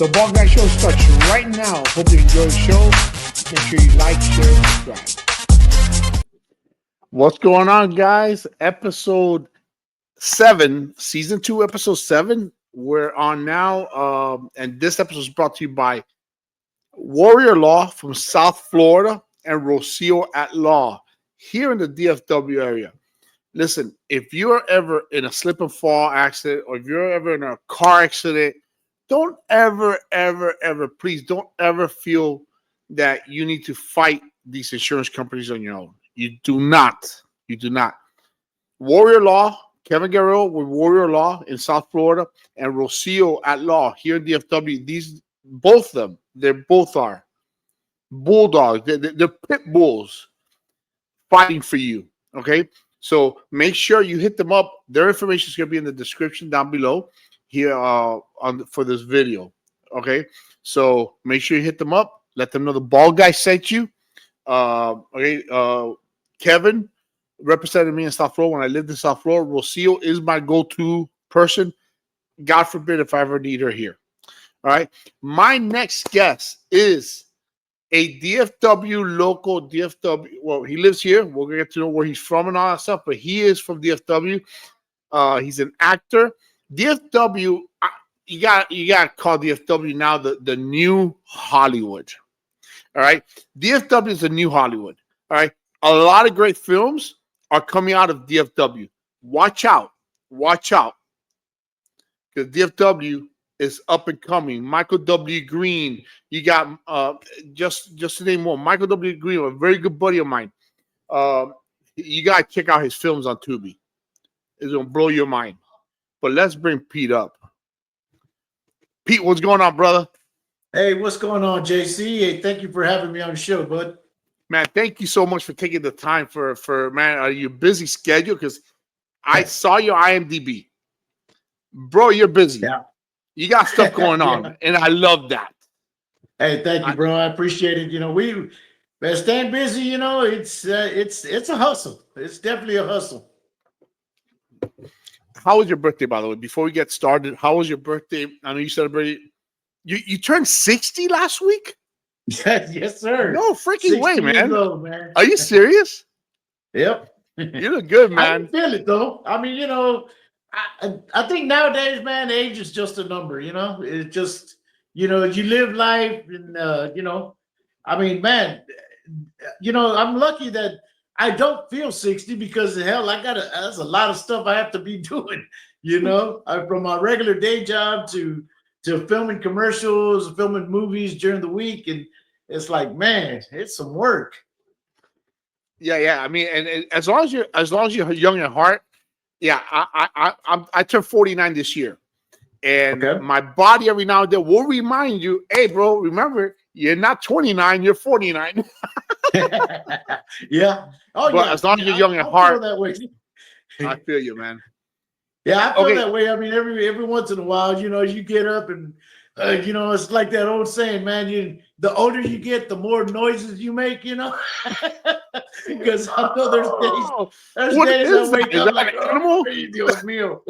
So Ball Guy Show starts right now. Hope you enjoy the show. Make sure you like, share, and subscribe. What's going on, guys? Episode 7, Season 2, Episode 7. We're on now. And this episode is brought to you by Warrior Law from South Florida and Rocio at Law here in the DFW area. Listen, if you're ever in a slip and fall accident or if you're ever in a car accident, don't ever, please don't ever feel that you need to fight these insurance companies on your own. You do not. You do not. Warrior Law, Kevin Guerrero with Warrior Law in South Florida and Rocio at Law here in DFW. These, both of them, they both are bulldogs. They're pit bulls fighting for you, okay? So make sure you hit them up. Their information is going to be in the description down below here for this video. Okay, so make sure you hit them up. Let them know the Ball Guy sent you. Kevin represented me in South Florida when I lived in South Florida. Rocio is my go-to person. God forbid if I ever need her here. All right. My next guest is a DFW local DFW. Well, he lives here. We're gonna get to know where he's from and all that stuff. But he is from DFW. He's an actor. DFW, you got to call DFW now the new Hollywood. All right, DFW is the new Hollywood. All right, a lot of great films are coming out of DFW. Watch out, because DFW is up and coming. Michael W. Green, you got just to name one. Michael W. Green, a very good buddy of mine. You got to check out his films on Tubi. It's gonna blow your mind. But let's bring Pete up. Pete, what's going on, brother? Hey, what's going on, JC? Hey, thank you for having me on the show, bud. Man, thank you so much for taking the time for your busy schedule, because I saw your IMDb. Bro, you're busy. Yeah. You got stuff going on, and I love that. Hey, thank you, bro. I appreciate it. You know, staying busy, you know, it's a hustle. It's definitely a hustle. How was your birthday, by the way? Before we get started, how was your birthday? I know you celebrated. You turned 60 last week? Yes, sir. No freaking way, man. Old, man. Are you serious? Yep. You look good, man. I didn't feel it, though. I mean, you know, I think nowadays, man, age is just a number, you know? It's just, you know, you live life and, you know, I mean, man, you know, I'm lucky that I don't feel 60 because hell, that's a lot of stuff I have to be doing, you know, from my regular day job to filming commercials, filming movies during the week. And it's like, man, it's some work. Yeah. I mean, and as long as you're young at heart, yeah, I turned 49 this year. And my body every now and then will remind you, hey, bro, remember, you're not 29, you're 49. Yeah. Oh, but yeah. as long as you're young at heart, that way. I feel you, man. Yeah, I feel that way. I mean, every once in a while, you know, you get up and, you know, it's like that old saying, man, the older you get, the more noises you make, you know? Because I know there's days I wake up like, oh, Dios mío.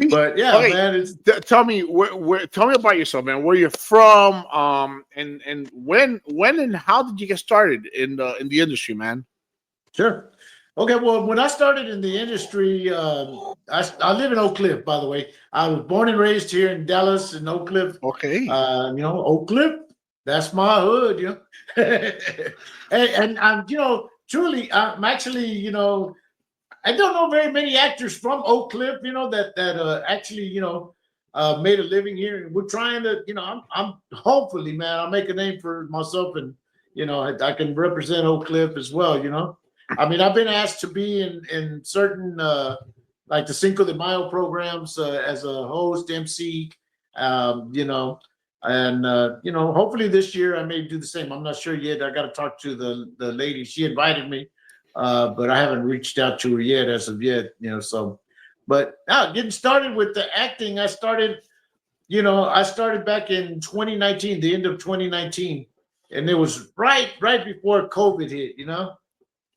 But yeah, man, tell me about yourself, man. Where you're from, and when and how did you get started in the industry, man? Sure. Okay. Well, when I started in the industry, I live in Oak Cliff, by the way. I was born and raised here in Dallas, in Oak Cliff. Okay. You know, Oak Cliff, that's my hood, you know. and I'm, you know, truly, I'm actually, you know, I don't know very many actors from Oak Cliff, you know, that actually, you know, made a living here. And we're trying to, you know, I'm hopefully, man, I'll make a name for myself, and, you know, I can represent Oak Cliff as well, you know. I mean, I've been asked to be in certain, like the Cinco de Mayo programs as a host, MC, you know, and, you know, hopefully this year I may do the same. I'm not sure yet. I got to talk to the lady. She invited me. But I haven't reached out to her yet as of yet, you know, so, but now getting started with the acting, I started back in 2019, the end of 2019, and it was right before COVID hit, you know,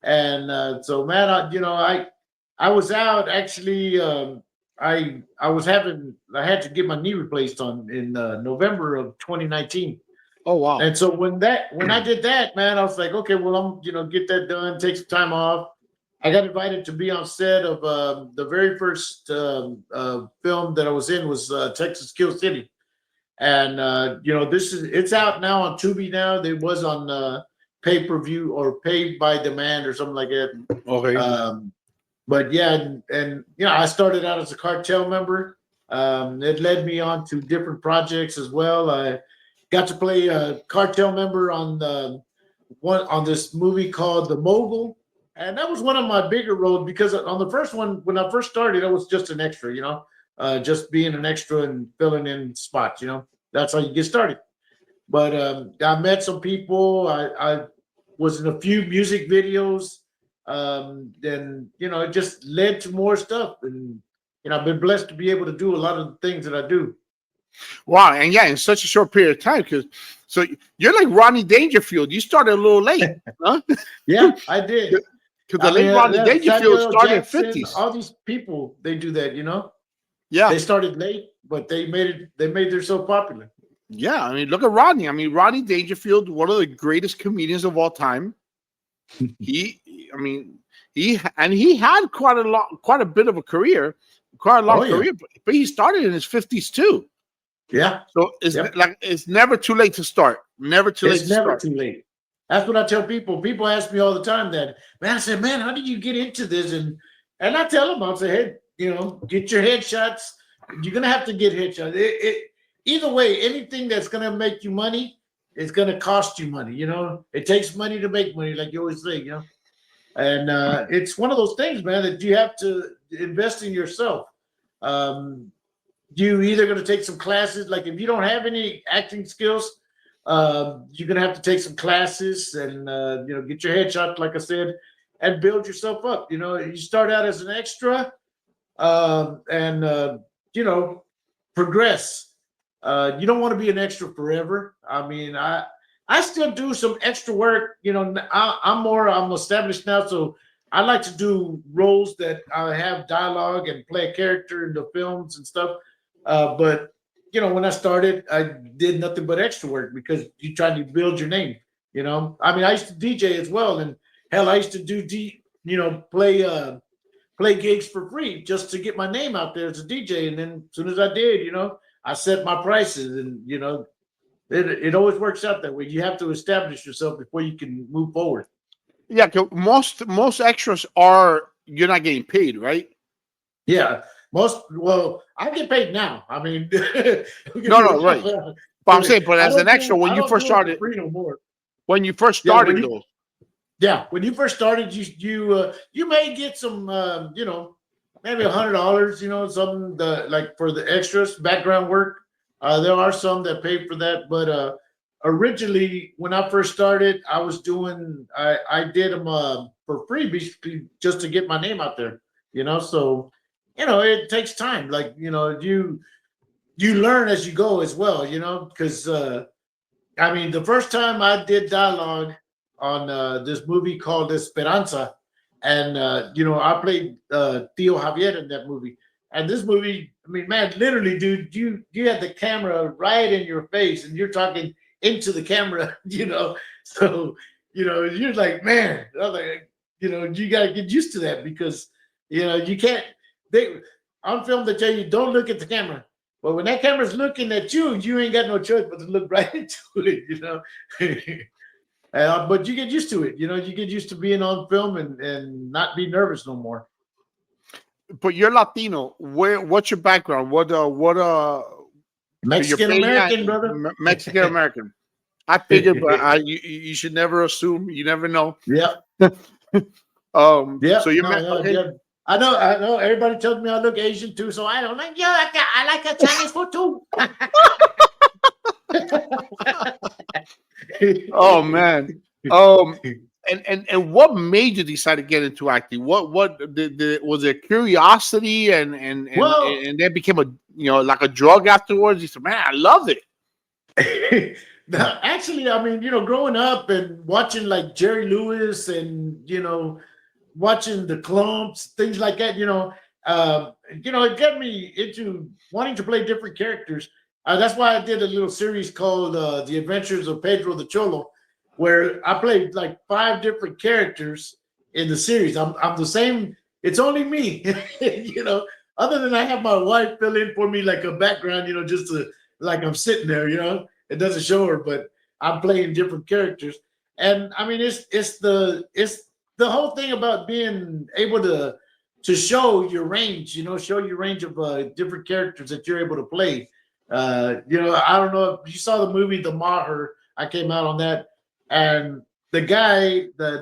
and so, man, I was out actually I had to get my knee replaced in November of 2019. Oh wow. And so when I did that, man, I was like, okay, well, I'm get that done, take some time off. I got invited to be on set of the very first film that I was in was Texas Kill City, and it's out now on Tubi now. It was on pay per view or pay by demand or something like that. Okay. But yeah, and I started out as a cartel member. It led me on to different projects as well. I got to play a cartel member on this movie called The Mogul, and that was one of my bigger roles because on the first one, when I first started, I was just an extra, just being an extra and filling in spots. That's how you get started. But I met some people. I was in a few music videos. And it just led to more stuff, and I've been blessed to be able to do a lot of the things that I do. Wow, and yeah, in such a short period of time, because so you're like Rodney Dangerfield. You started a little late, huh? Yeah, I did. Because the late Rodney Dangerfield Samuel started Jackson, in '50s. all these people, they do that. Yeah, they started late, but they made themselves popular. Yeah, I mean, look at Rodney. I mean, Rodney Dangerfield, one of the greatest comedians of all time. He had quite a bit of a career, quite a long career, but he started in his 50s too. Yeah. So it's never too late to start. Never too late. It's never too late. That's what I tell people. People ask me all the time that, man, I said, man, how did you get into this? And I tell them, I'll say, hey, get your headshots. You're gonna have to get headshots. Either way, anything that's gonna make you money is gonna cost you money. It takes money to make money, like you always say. And it's one of those things, man, that you have to invest in yourself. You either going to take some classes, like if you don't have any acting skills, you're going to have to take some classes and get your headshot, like I said, and build yourself up. You start out as an extra, and progress. You don't want to be an extra forever. I mean, I still do some extra work. I'm established now, so I like to do roles that I have dialogue and play a character in the films and stuff. But when I started, I did nothing but extra work because you try to build your name. I mean, I used to DJ as well, and hell, I used to do play gigs for free just to get my name out there as a DJ. And then as soon as I did, I set my prices, and it always works out that way. You have to establish yourself before you can move forward. Yeah, most extras you're not getting paid, right? Yeah, I get paid now. I mean, no, right. But I'm saying, but as an extra, when you first started, no more. When you first started, though. Yeah, when you first started, you may get some, maybe $100, something like for the extras background work. There are some that pay for that, but originally when I first started, I was I did them for free, basically just to get my name out there. So it takes time. Like you learn as you go as well. Because I mean, the first time I did dialogue on this movie called Esperanza, and I played Theo Javier in that movie. And this movie, I mean, man, literally, dude, you had the camera right in your face, and you're talking into the camera, So you're like, man, I'm like, you gotta get used to that because you can't. On film they tell you don't look at the camera, but when that camera's looking at you, you ain't got no choice but to look right into it, but you get used to it. You get used to being on film and not be nervous no more. But you're Latino. What's your background? What Mexican American, brother. Mexican American. I figured, but you should never assume. You never know. Yeah. Yeah. So you're okay. Yeah. I know. Everybody tells me I look Asian too, so I don't like. Yeah, I like a Chinese food too. Oh man. And what made you decide to get into acting? What was it curiosity and then became a like a drug afterwards? You said, man, I love it. Actually, I mean, growing up and watching like Jerry Lewis and watching the Clumps, things like that, it got me into wanting to play different characters. That's why I did a little series called The Adventures of Pedro the Cholo, where I played like 5 different characters in the series. I'm the same. It's only me, Other than I have my wife fill in for me like a background, just to like I'm sitting there, It doesn't show her, but I'm playing different characters. And I mean, it's the whole thing about being able to show your range, show your range of different characters that you're able to play. I don't know if you saw the movie The Maher. I came out on that, and the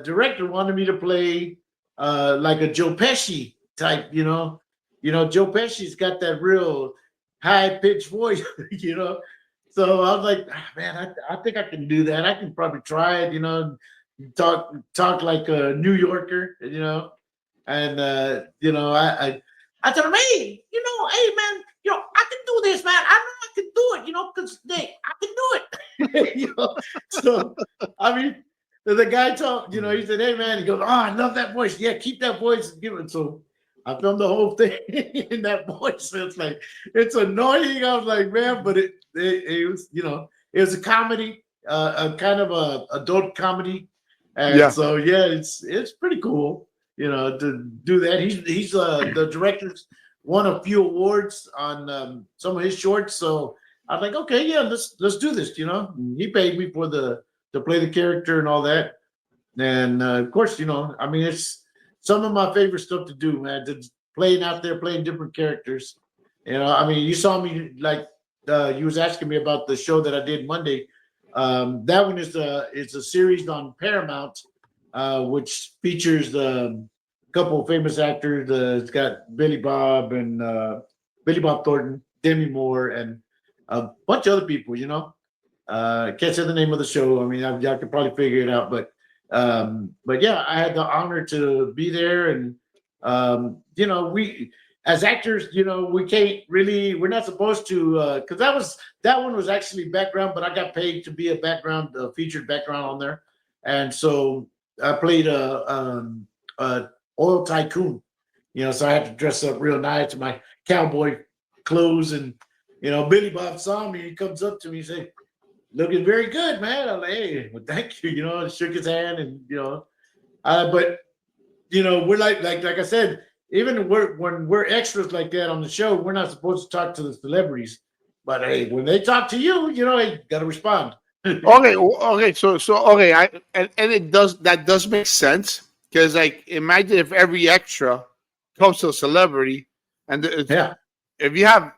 director wanted me to play like a Joe Pesci type, Joe Pesci's got that real high pitched voice, So I was like, man, I think I can do that. I can probably try it, talk like a New Yorker, and I told him, hey, hey man, I can do this, man. I know I can do it, because I can do it. So I mean, the guy told, he said, hey man, he goes, oh, I love that voice. Yeah, keep that voice and give it. So I filmed the whole thing in that voice. It's like it's annoying. I was like, man, but it was, it was a comedy, a kind of a adult comedy. And so yeah, it's pretty cool, to do that. He's the director's won a few awards on some of his shorts. So I was like, okay, yeah, let's do this. And he paid me for to play the character and all that. And of course, I mean, it's some of my favorite stuff to do, man. To playing out there, playing different characters. I mean, you saw me like you was asking me about the show that I did Monday. That one is a series on Paramount, which features a couple of famous actors. It's got Billy Bob Thornton, Demi Moore, and a bunch of other people. Can't say the name of the show. I mean, y'all could probably figure it out, but yeah, I had the honor to be there, and we as actors, we can't really, we're not supposed to, because that one was actually background, but I got paid to be a featured background on there, and so I played a oil tycoon, so I had to dress up real nice in my cowboy clothes, and Billy Bob saw me, he comes up to me and say, looking very good, man. I'm like, hey, well, thank you. I shook his hand, and but we're like I said, even when we're extras like that on the show, we're not supposed to talk to the celebrities. But hey, when they talk to you, hey, gotta respond. Okay. So okay, and that does make sense, because like imagine if every extra comes to a celebrity, and if you have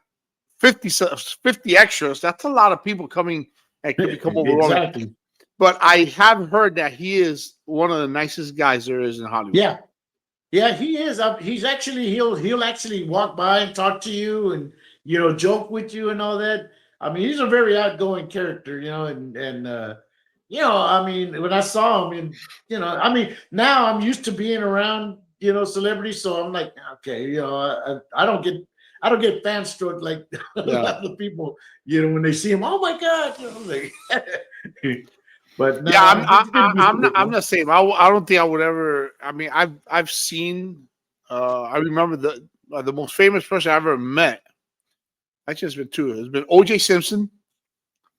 50 extras, that's a lot of people coming and can become overwhelming. Exactly. But I have heard that he is one of the nicest guys there is in Hollywood. Yeah, he is. He's actually he'll actually walk by and talk to you, and joke with you and all that. I mean, he's a very outgoing character, and I mean, when I saw him, and I mean, now I'm used to being around celebrities, so I'm like, okay, I don't get fan struck like a lot of people, when they see him. Oh my God, like. But no, I'm not saying I don't think I would ever. I mean, I've seen. I remember the most famous person I ever met. Actually, it's been 2. It's been O.J. Simpson.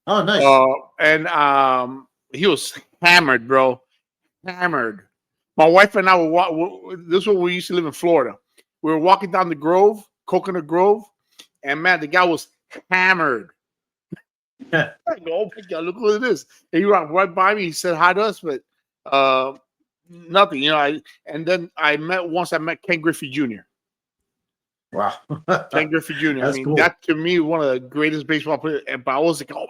Oh, nice. And he was hammered, bro. Hammered. My wife and I this is when we used to live in Florida. We were walking down the Grove, Coconut Grove, and man, the guy was hammered. I go, oh my God, look who it is. And he walked right by me. He said hi to us, but nothing. And then I met Ken Griffey Jr. Wow. Ken Griffey Jr. That's I mean, cool. that to me one of the greatest baseball players. But I was like, oh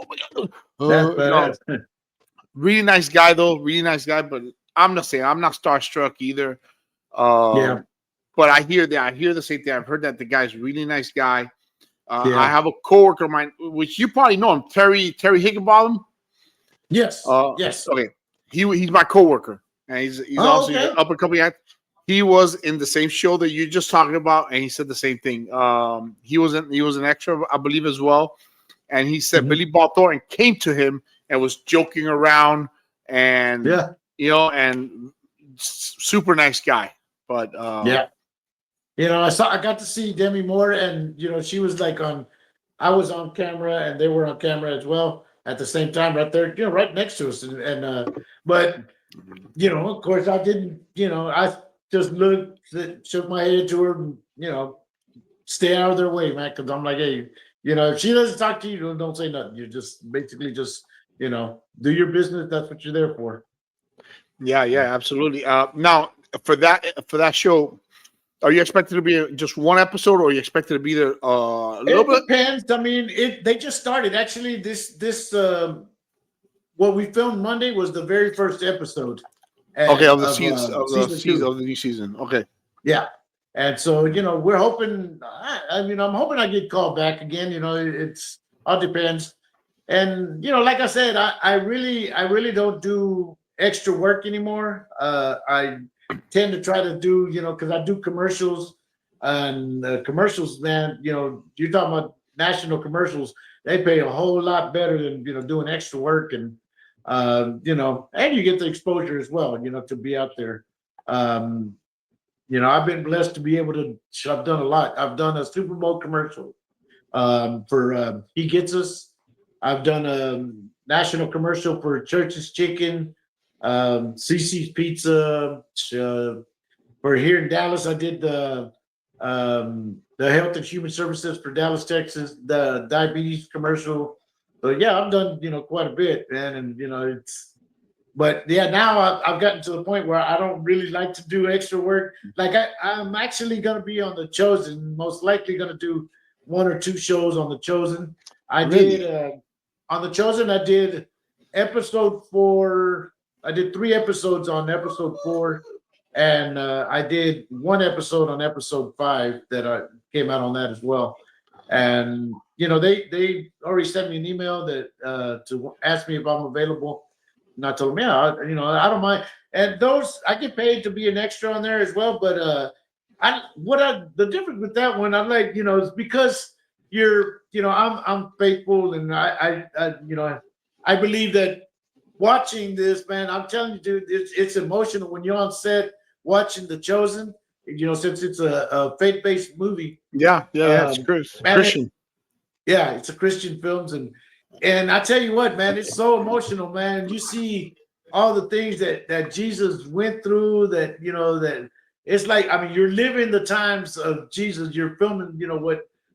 my God. Really nice guy though. Really nice guy. But I'm not saying I'm not starstruck either. But I hear the same thing. I've heard that the guy's a really nice guy. I have a coworker of mine, which you probably know him, Terry Higginbotham. Yes. Yes. Okay. He's my coworker, and he's also an up and coming actor. He was in the same show that you're just talking about, and he said the same thing. He was an extra, I believe, as well. And he said Billy Bob Thornton came to him and was joking around, and and super nice guy. But I got to see Demi Moore, and she was like I was on camera, and they were on camera as well at the same time, right there, right next to us, but of course, I didn't, I just looked, shook my head to her, and, stay out of their way, man, because I'm like, hey, if she doesn't talk to you, don't say nothing. You just basically just, do your business. That's what you're there for. Yeah, yeah, absolutely. Now for that show, are you expected to be just one episode, or are you expected to be there a little It bit? depends. I mean, they just started. Actually, this what we filmed Monday was the very first episode Okay, and of the season season two. of the new season. Okay. Yeah. And so, we're hoping, I'm hoping I get called back again. It's all depends. And, like I said, I really don't do extra work anymore. I tend to try to do, because I do commercials, and commercials, man, you're talking about national commercials. They pay a whole lot better than, doing extra work. And, and you get the exposure as well, to be out there. Um, I've been blessed to be able to. I've done a lot. I've done a Super Bowl commercial for He Gets Us. I've done a national commercial for Church's Chicken, CC's Pizza. For here in Dallas, I did the Health and Human Services for Dallas, Texas, the diabetes commercial. But yeah, I've done quite a bit, man, and it's. But yeah, now I've gotten to the point where I don't really like to do extra work. Like I'm actually going to be on The Chosen, most likely going to do one or two shows on The Chosen. I Really? did on The Chosen. I did episode 4. I did 3 episodes on episode 4, and I did 1 episode on episode 5 that I came out on that as well. And they already sent me an email that to ask me if I'm available. And I told them, yeah, I don't mind. And those I get paid to be an extra on there as well. But the difference with that one, I'm like, is because I'm faithful, and I believe that watching this, man, I'm telling you, dude, it's emotional when you're on set watching The Chosen. Since it's a faith-based movie. Yeah, yeah. It's Christian. Yeah, it's a Christian films, and I tell you what, man, it's so emotional, man. You see all the things that Jesus went through. That it's like, I mean, you're living the times of Jesus. You're filming,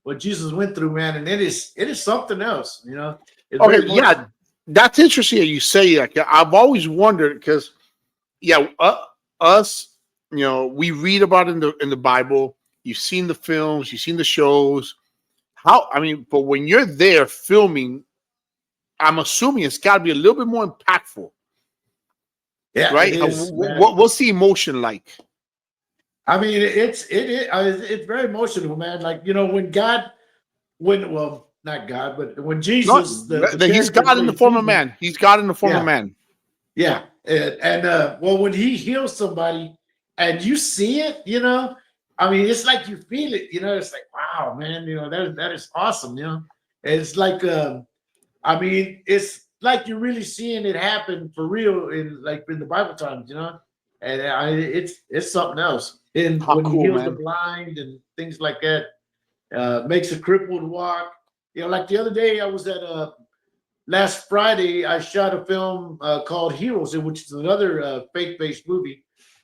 what Jesus went through, man, and it is something else. It's Okay, very yeah, emotional. that's interesting that you say that. I've always wondered because, yeah, us, we read about it in the Bible. You've seen the films, you've seen the shows. But when you're there filming, I'm assuming it's got to be a little bit more impactful, Yeah, it right? is, man. What's the emotion like? I mean, it's very emotional, man. Like well, not God, but when No, Jesus, the he's character God in the plays form of Jesus. man. He's God in the form of Yeah, man. yeah, and well, when he heals somebody and you see it, I mean, it's like you feel it. It's like, wow, man, that is awesome. It's like, I mean, it's like you're really seeing it happen for real in the Bible times. And it's something else. And How when he cool, heals the man. blind and things like that, makes a crippled walk. Like the other day, I was at last Friday, I shot a film called Heroes, which is another faith-based movie.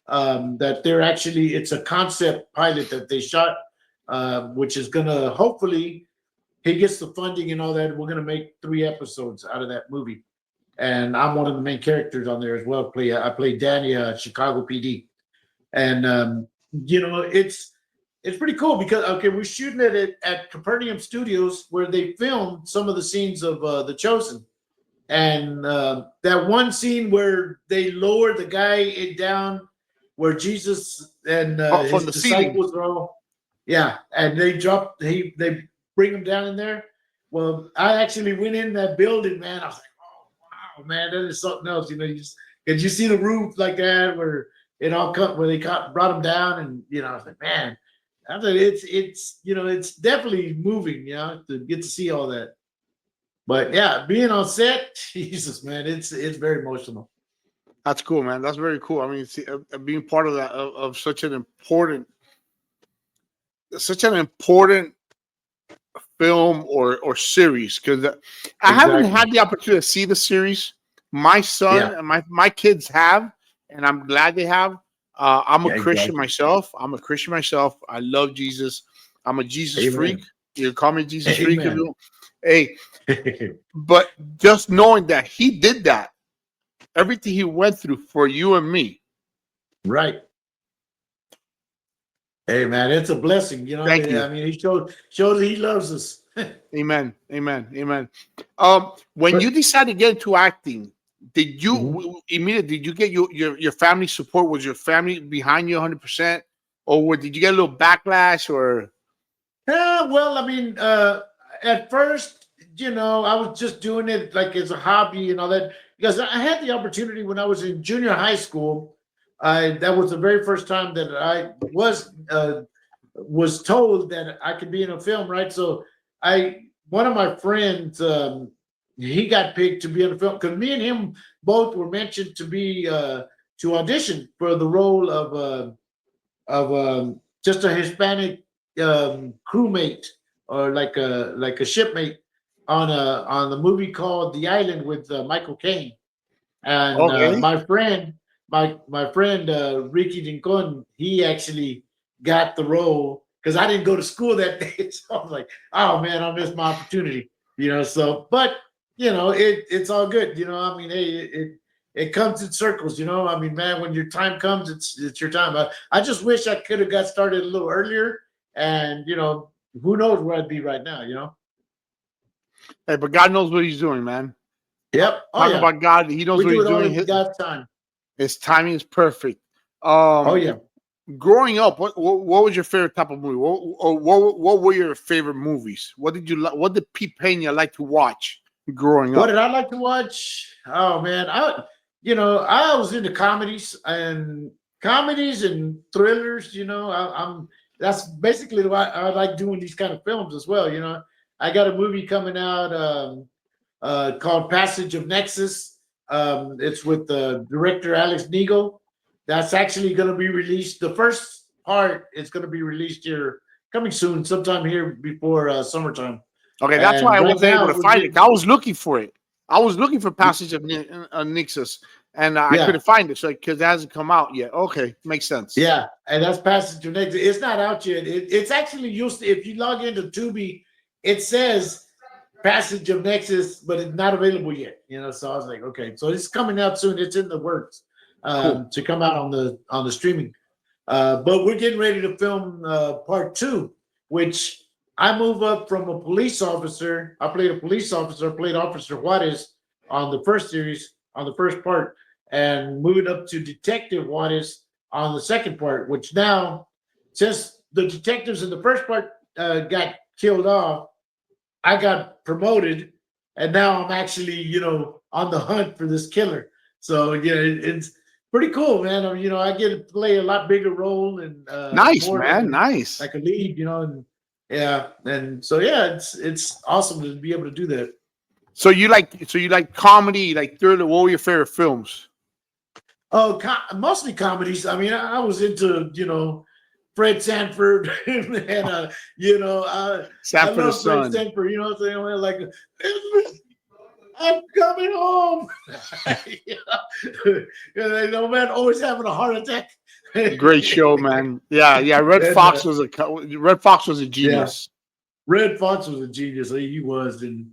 It's a concept pilot that they shot, which is gonna hopefully he gets the funding and all that. We're gonna make 3 episodes out of that movie, and I'm one of the main characters on there as well. I play Danny, Chicago PD, and it's pretty cool because we're shooting it at Capernaum Studios where they filmed some of the scenes of The Chosen, and that one scene where they lower the guy down, where Jesus and Oh, from his the ceiling. disciples are all, yeah, and they bring him down in there. Well, I actually went in that building, man. I was like, oh wow, man, that is something else. Did you see the roof like that where it all cut where brought him down, and I was like, man, I thought it's definitely moving, to get to see all that. But yeah, being on set, Jesus, man, it's very emotional. That's cool, man. That's very cool. I mean, being part of that of such an important such an important film or series because I haven't Exactly. had the opportunity to see the series. My son Yeah. and my kids have, and I'm glad they have. I'm a Yeah. Christian Exactly. myself. I'm a Christian myself. I love Jesus. I'm a Jesus freak. Amen. You call me Jesus freak if Amen. you. Hey, but just knowing that he did that, everything he went through for you and me. Right. Hey man, it's a blessing. Thank you. I mean, he showed that he loves us. Amen. Amen. Amen. When you But decided to get into acting, did you mhm. immediately did you get your family support? Was your family behind you 100%, or did you get a little backlash? Or Yeah, well, I mean, at first, I was just doing it like as a hobby and all that because I had the opportunity when I was in junior high school. That was the very first time that I was told that I could be in a film, right? So one of my friends, he got picked to be in a film because me and him both were mentioned to be to audition for the role of just a Hispanic crewmate or like a shipmate on the movie called The Island with Michael Caine. And okay, my friend Ricky Rincon, he actually got the role because I didn't go to school that day. So I was like, oh man, I missed my opportunity. So but it's all good. I mean, hey, it comes in circles. I mean, man, when your time comes, it's your time. I just wish I could have got started a little earlier, and who knows where I'd be right now. hey, but God knows what He's doing, man. Yep. Oh Talk yeah. about God. He knows We what do He's it all doing. in God's time. His timing is perfect. Oh Um, yeah. growing up, what was your favorite type of movie? What were your favorite movies? What did you like? What did Pete Pena like to watch growing What up? did I like to watch? Oh man, I was into comedies and thrillers. I'm that's basically why I like doing these kind of films as well. I got a movie coming out called Passage of Nexus. It's with the director Alex Nigo. That's actually going to be released. The first part is going to be released here coming soon, sometime here before summertime. Okay, that's why And I right wasn't able now to we're find it. getting I was looking for it. I was looking for Passage of Nixus, and I yeah. couldn't find it. So because it hasn't come out yet. Okay, makes sense. Yeah, and that's Passage of Nexus. It's not out yet. It's actually used to, if you log into Tubi, it says Passage of Nexus, but it's not available yet. So I was like, okay, so it's coming out soon. It's in the works Cool. to come out on the streaming. But we're getting ready to film part two, which I move up from a police officer. I played a police officer, played Officer Juarez on the first series, on the first part, and moving up to Detective Juarez on the second part, which now, since the detectives in the first part got killed off, I got promoted, and now I'm actually, on the hunt for this killer. So yeah, it's pretty cool, man. I get to play a lot bigger role and Nice, more man. than Nice. like a lead, and yeah, and so yeah, it's awesome to be able to do that. So you like comedy, you like thriller. What were your favorite films? Oh, mostly comedies. I mean, I was into Fred Sanford, and I Sanford the love Fred Son. Sanford. You know what I'm saying? Like, I'm coming home. No man, always having a heart attack. Great show, man. Yeah, yeah. and Red Fox was a yeah, genius. Red Fox was a genius. He was, and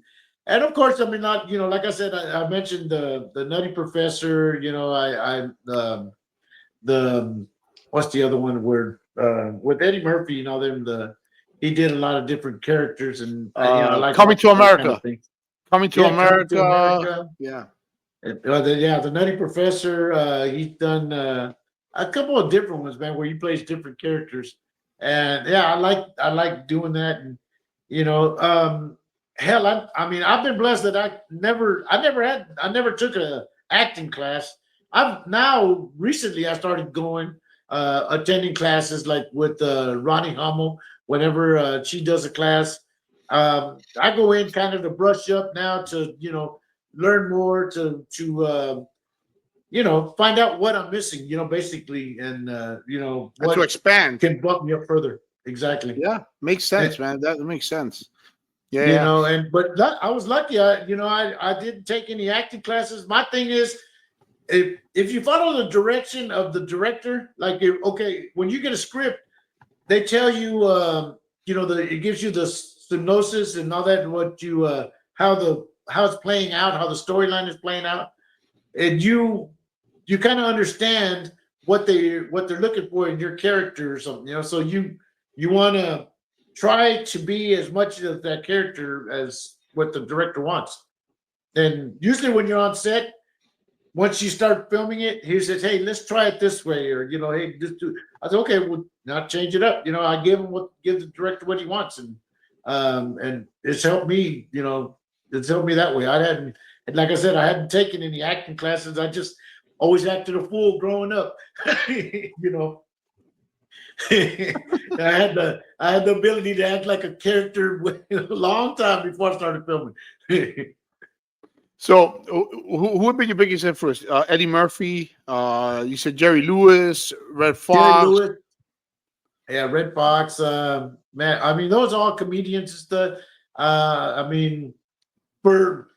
of course, I mean, not like I said, I mentioned the Nutty Professor. The what's the other one where with Eddie Murphy, he did a lot of different characters, and I like Coming to watching those kind of America. things. Coming to Yeah, Coming to America. America. Yeah. The Nutty Professor. He's done a couple of different ones, man, where he plays different characters, and yeah, I like doing that, and you know, hell, I mean, I've been blessed that I never took a acting class. I've now recently I started going attending classes like with Ronnie Hummel whenever she does a class. I go in kind of to brush up now to learn more to find out what I'm missing, basically, and And to what expand. can bump me up further. exactly. Yeah, makes And, sense, man. That makes sense. Yeah, you yeah. know, I was lucky. I didn't take any acting classes. My thing is, if you follow the direction of the director, like okay, when you get a script, they tell you, it gives you the synopsis and all that, what you how it's playing out, how the storyline is playing out, and you kind of understand what they're looking for in your character or something, so you want to try to be as much of that character as what the director wants. And usually when you're on set, once you start filming it, he says, "Hey, let's try it this way," or "Hey, just do." I said, "Okay, well, not change it up." I give the director what he wants, and it's helped me. It's helped me that way. I hadn't, and like I said, I hadn't taken any acting classes. I just always acted a fool growing up. you know, I had the ability to act like a character a long time before I started filming. So, who would be your biggest influence? Eddie Murphy. You said Jerry Lewis, Red Jerry Fox. Lewis. Yeah, Red Fox, man. I mean, those are all comedians and stuff. I mean, for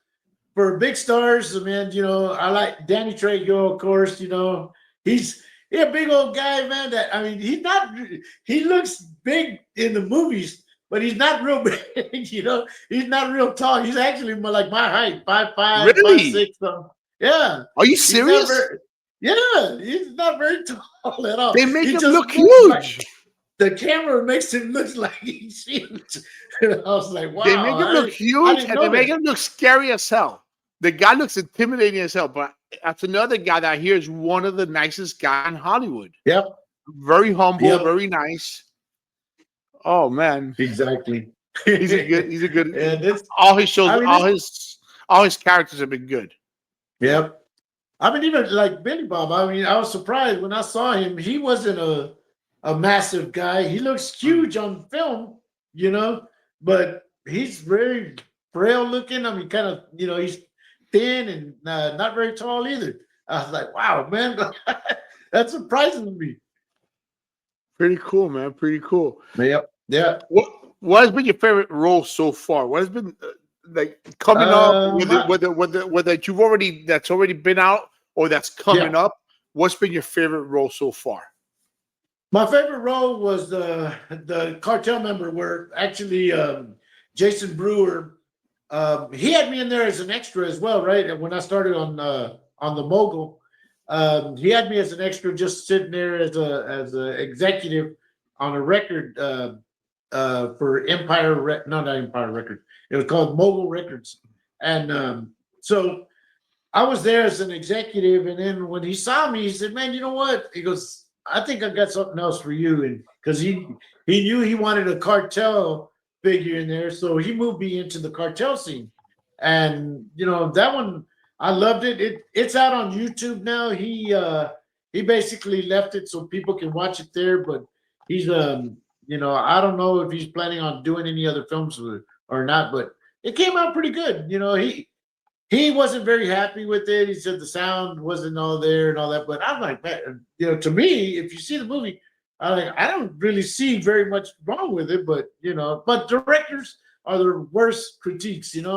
big stars, man. I like Danny Trejo, of course. He's a big old guy, man. That I mean, he's not. He looks big in the movies, but he's not real big. He's not real tall. He's actually more like my height, 5'5", five Really? six. Something. Are you He's not serious? very. Yeah, he's not very tall at all. They make He him just look looks like huge. the camera makes him look like he's huge. I was like, They wow, make him look I huge, didn't and they know make that. him look scary as hell. The guy looks intimidating as hell, but that's another guy that I hear is one of the nicest guys in Hollywood. Yep, Very humble, yep, very nice. Oh man, exactly. he's a good. He's a good. And it's, All his shows, I mean, it's, all his characters have been good. yep. I mean, even like Billy Bob. I mean, I was surprised when I saw him. He wasn't a massive guy. He looks huge on film, but he's very frail looking. I mean, kind of, he's thin and not very tall either. I was like, wow, man, that's surprising to me. Pretty cool, man. Pretty cool. Yep. Yeah. What has been your favorite role so far? What has been like coming up? My, Whether you've already that's already been out or that's coming yeah. up. What's been your favorite role so far? My favorite role was the cartel member, where actually Jason Brewer, he had me in there as an extra as well, right? And when I started on the Mogul, he had me as an extra, just sitting there as a executive on a record for not Empire Records. It was called Mogul Records, and so I was there as an executive. And then when he saw me, he said, "Man, you know what?" He goes, "I think I got something else for you." And because he knew he wanted a cartel figure in there, so he moved me into the cartel scene. And that one, I loved it. It's out on YouTube now. He basically left it so people can watch it there, but he's I don't know if he's planning on doing any other films or not, but it came out pretty good. He wasn't very happy with it. He said the sound wasn't all there and all that. But I'm like, man, to me, if you see the movie, I don't really see very much wrong with it. But but directors are the worst critiques. They're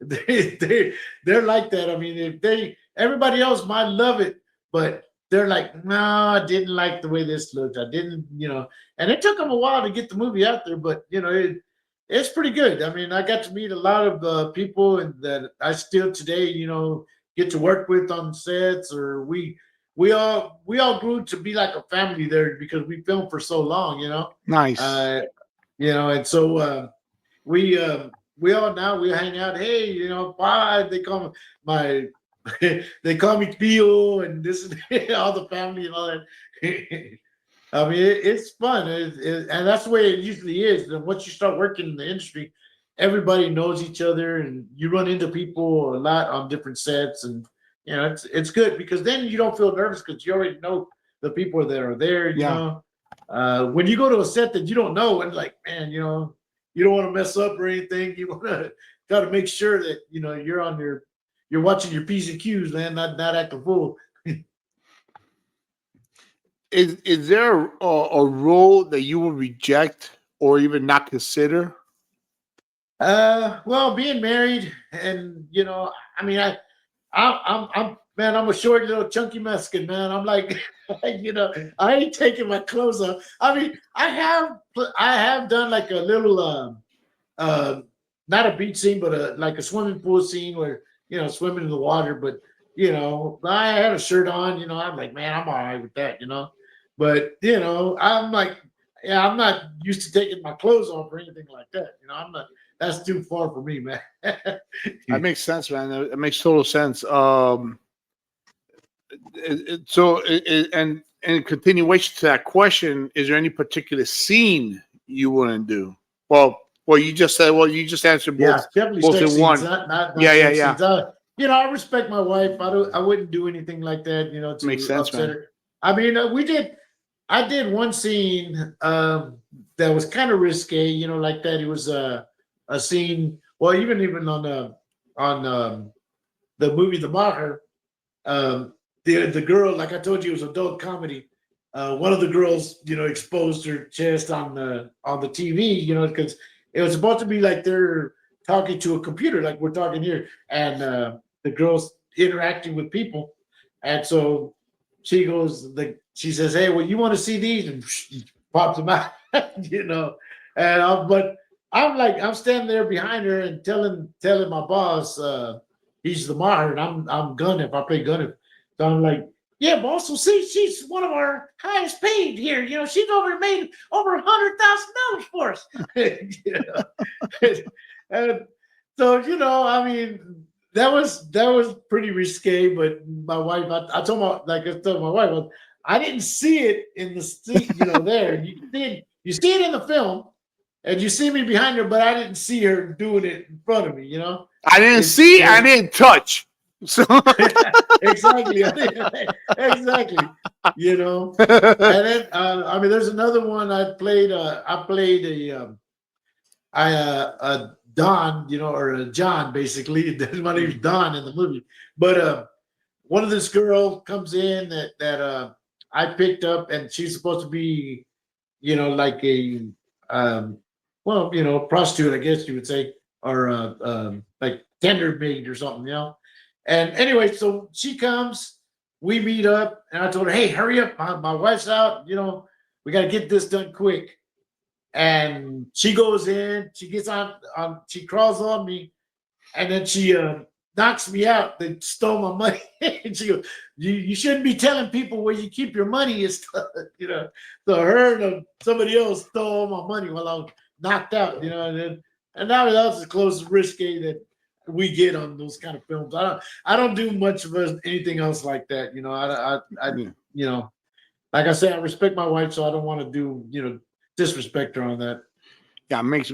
like that. I mean, if everybody else might love it, but they're like, no, I didn't like the way this looked. I didn't, and it took them a while to get the movie out there, but it's pretty good. I mean, I got to meet a lot of people and that I still today, get to work with on sets, or we all grew to be like a family there because we filmed for so long, Nice. uh, and so we we all now we hang out. Hey, bye. They call me my, they call me Theo and this and all the family and all that. I mean, it's fun, and that's the way it usually is. And once you start working in the industry, everybody knows each other, and you run into people a lot on different sets, and it's good because then you don't feel nervous because you already know the people that are there. Yeah. When you go to a set that you don't know, and like, man, you don't want to mess up or anything. You want to got to make sure that you're watching your P's and Q's, man, not act a fool. is there a role that you would reject or even not consider? Well, being married, and I mean, man, I'm a short little chunky Mexican man. I'm like, I ain't taking my clothes off. I mean, I have done like a little uh, not a beach scene, but like a swimming pool scene where swimming in the water. But I had a shirt on. I'm like, man, I'm all right with that. But I'm like, yeah, I'm not used to taking my clothes off or anything like that. I'm not. That's too far for me, man. That makes sense, man. It makes total sense. And in continuation to that question, is there any particular scene you wouldn't do? Well, you just said. Well, you just answered Yeah, both, definitely both sex in scenes, one. not Yeah, sex yeah. scenes. I respect my wife. I wouldn't do anything like that, Makes to sense, upset man. her. I mean, I did one scene that was kind of risque, like that. It was a scene. Well, even on the movie The Maher, the girl, like I told you, it was adult comedy. One of the girls, exposed her chest on the TV, because it was supposed to be like they're talking to a computer, like we're talking here, and the girl's interacting with people, and so she says, "Hey, well, you want to see these?" And pops them out, but I'm standing there behind her and telling my boss, he's the Maher, and I'm Gunniff. I play Gunniff. So I'm like, yeah, boss. So see, she's one of our highest paid here. She's made over $100,000 for us. And so I mean, that was pretty risque. But my wife, I told my wife, I didn't see it in the seat, there. You see it in the film, and you see me behind her, but I didn't see her doing it in front of me. I didn't It's see. I didn't touch. So. exactly, exactly. And then I mean, there's another one I played. I played a Don, or a John, basically. My name's Don in the movie. But one of this girl comes in that I picked up, and she's supposed to be, like a well, prostitute, I guess you would say, or like tender maid or something. And anyway, so she comes, we meet up, and I told her, "Hey, hurry up, my wife's out. We got to get this done quick." And she goes in, she gets on, she crawls on me, and then she knocks me out. They stole my money. And she goes, you shouldn't be telling people where you keep your money and stuff, So her and somebody else stole my money while I was knocked out, and now that's as close as risque that we get on those kind of films. I don't do much of anything else like that. Like I said, I respect my wife, so I don't want to do disrespect her on that. Yeah, makes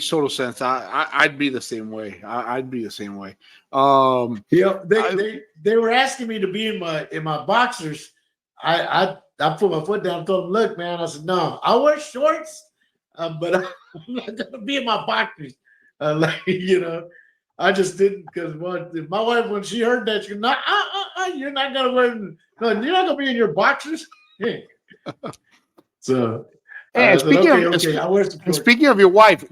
total sense. I'd be the same way. I'd be the same way. They I, they were asking me to be in my boxers. I put my foot down and told them, "Look, man," I said, "No, I wear shorts, but I'm not gonna be in my boxers." Like I just didn't, because my wife, when she heard that, she goes, "No, you're not gonna wear. No, you're not gonna be in your boxers." So and I said, "Okay, of okay, I wear some and shorts." speaking of your wife,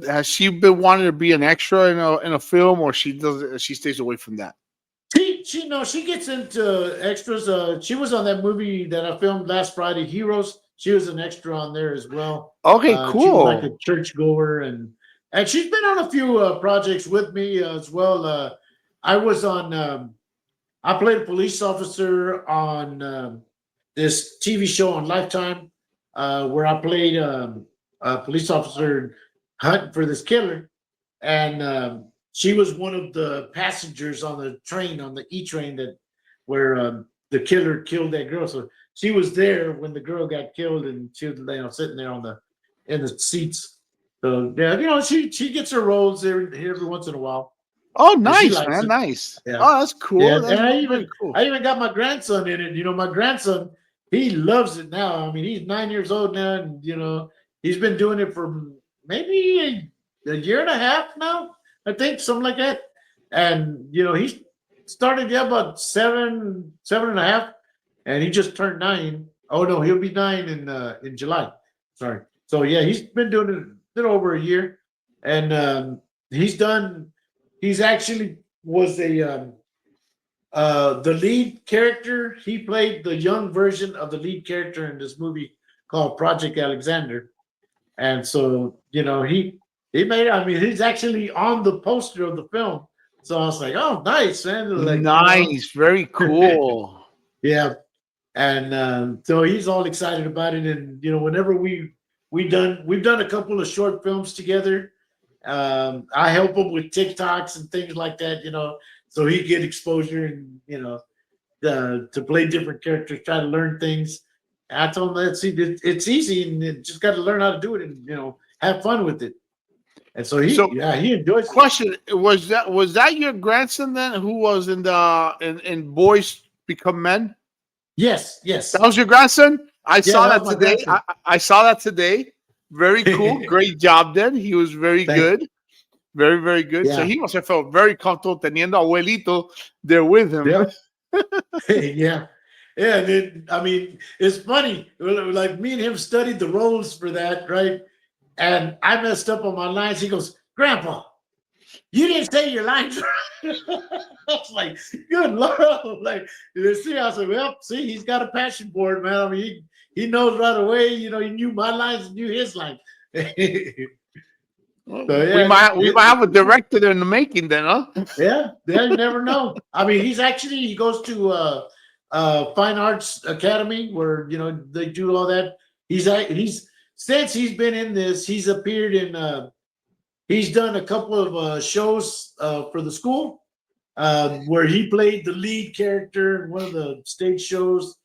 has she been wanting to be an extra in a film, or she stays away from that? She gets into extras. She was on that movie that I filmed last Friday, Heroes. She was an extra on there as well. Okay, She was like a cool. church goer, and she's been on a few projects with me as well. I was on. I played a police officer on this TV show on Lifetime, where I played a police officer hunting for this killer, and she was one of the passengers on the train, on the E train, that where the killer killed that girl. So she was there when the girl got killed, and she was sitting there in the seats. So yeah, she gets her roles every once in a while, Oh, and she nice, likes man, it. nice. Yeah, Oh, that's yeah, cool. and That's I very even cool. I even got my grandson in it. My grandson, he loves it now. I mean, he's 9 years old now, and he's been doing it for maybe a year and a half now, I think, something like that. And he started about seven and a half, and he just turned 9 Oh no, he'll be 9 in July. Sorry. So yeah, he's been doing it a little over a year, and he's done. He's actually was a the lead character. He played the young version of the lead character in this movie called Project Alexander, and so he made. I mean, he's actually on the poster of the film. So I was like, oh, nice, man. Like Nice, very cool. yeah. And so he's all excited about it. And whenever we've done a couple of short films together. I help him with TikToks and things like that. So he get exposure and to play different characters, try to learn things. And I told him it's easy and you just got to learn how to do it and have fun with it. And so So, he enjoys it. question: was that your grandson then, who was in the in Boys Become Men? Yes, yes. That was your grandson. I Yeah, saw that that was my today. grandson. I saw that today. Very cool. Great job, then. He was very Thank good. Very, very good. So Yeah. he must have felt very comfortable teniendo abuelito there with him. Yep. Yeah. Yeah. And then, I mean, it's funny. Like me and him studied the roles for that, right? And I messed up on my lines. He goes, Grandpa, you didn't say your lines right. I was like, good Lord. Like, see, I said, well, see, he's got a passion for it, man. I mean, he knows right away, he knew my lines and knew his lines. So, we might have a director in the making then, huh? Yeah, you never know. I mean, he goes to Fine Arts Academy where they do all that. He's since he's been in this, he's appeared in. He's done a couple of shows for the school where he played the lead character in one of the stage shows,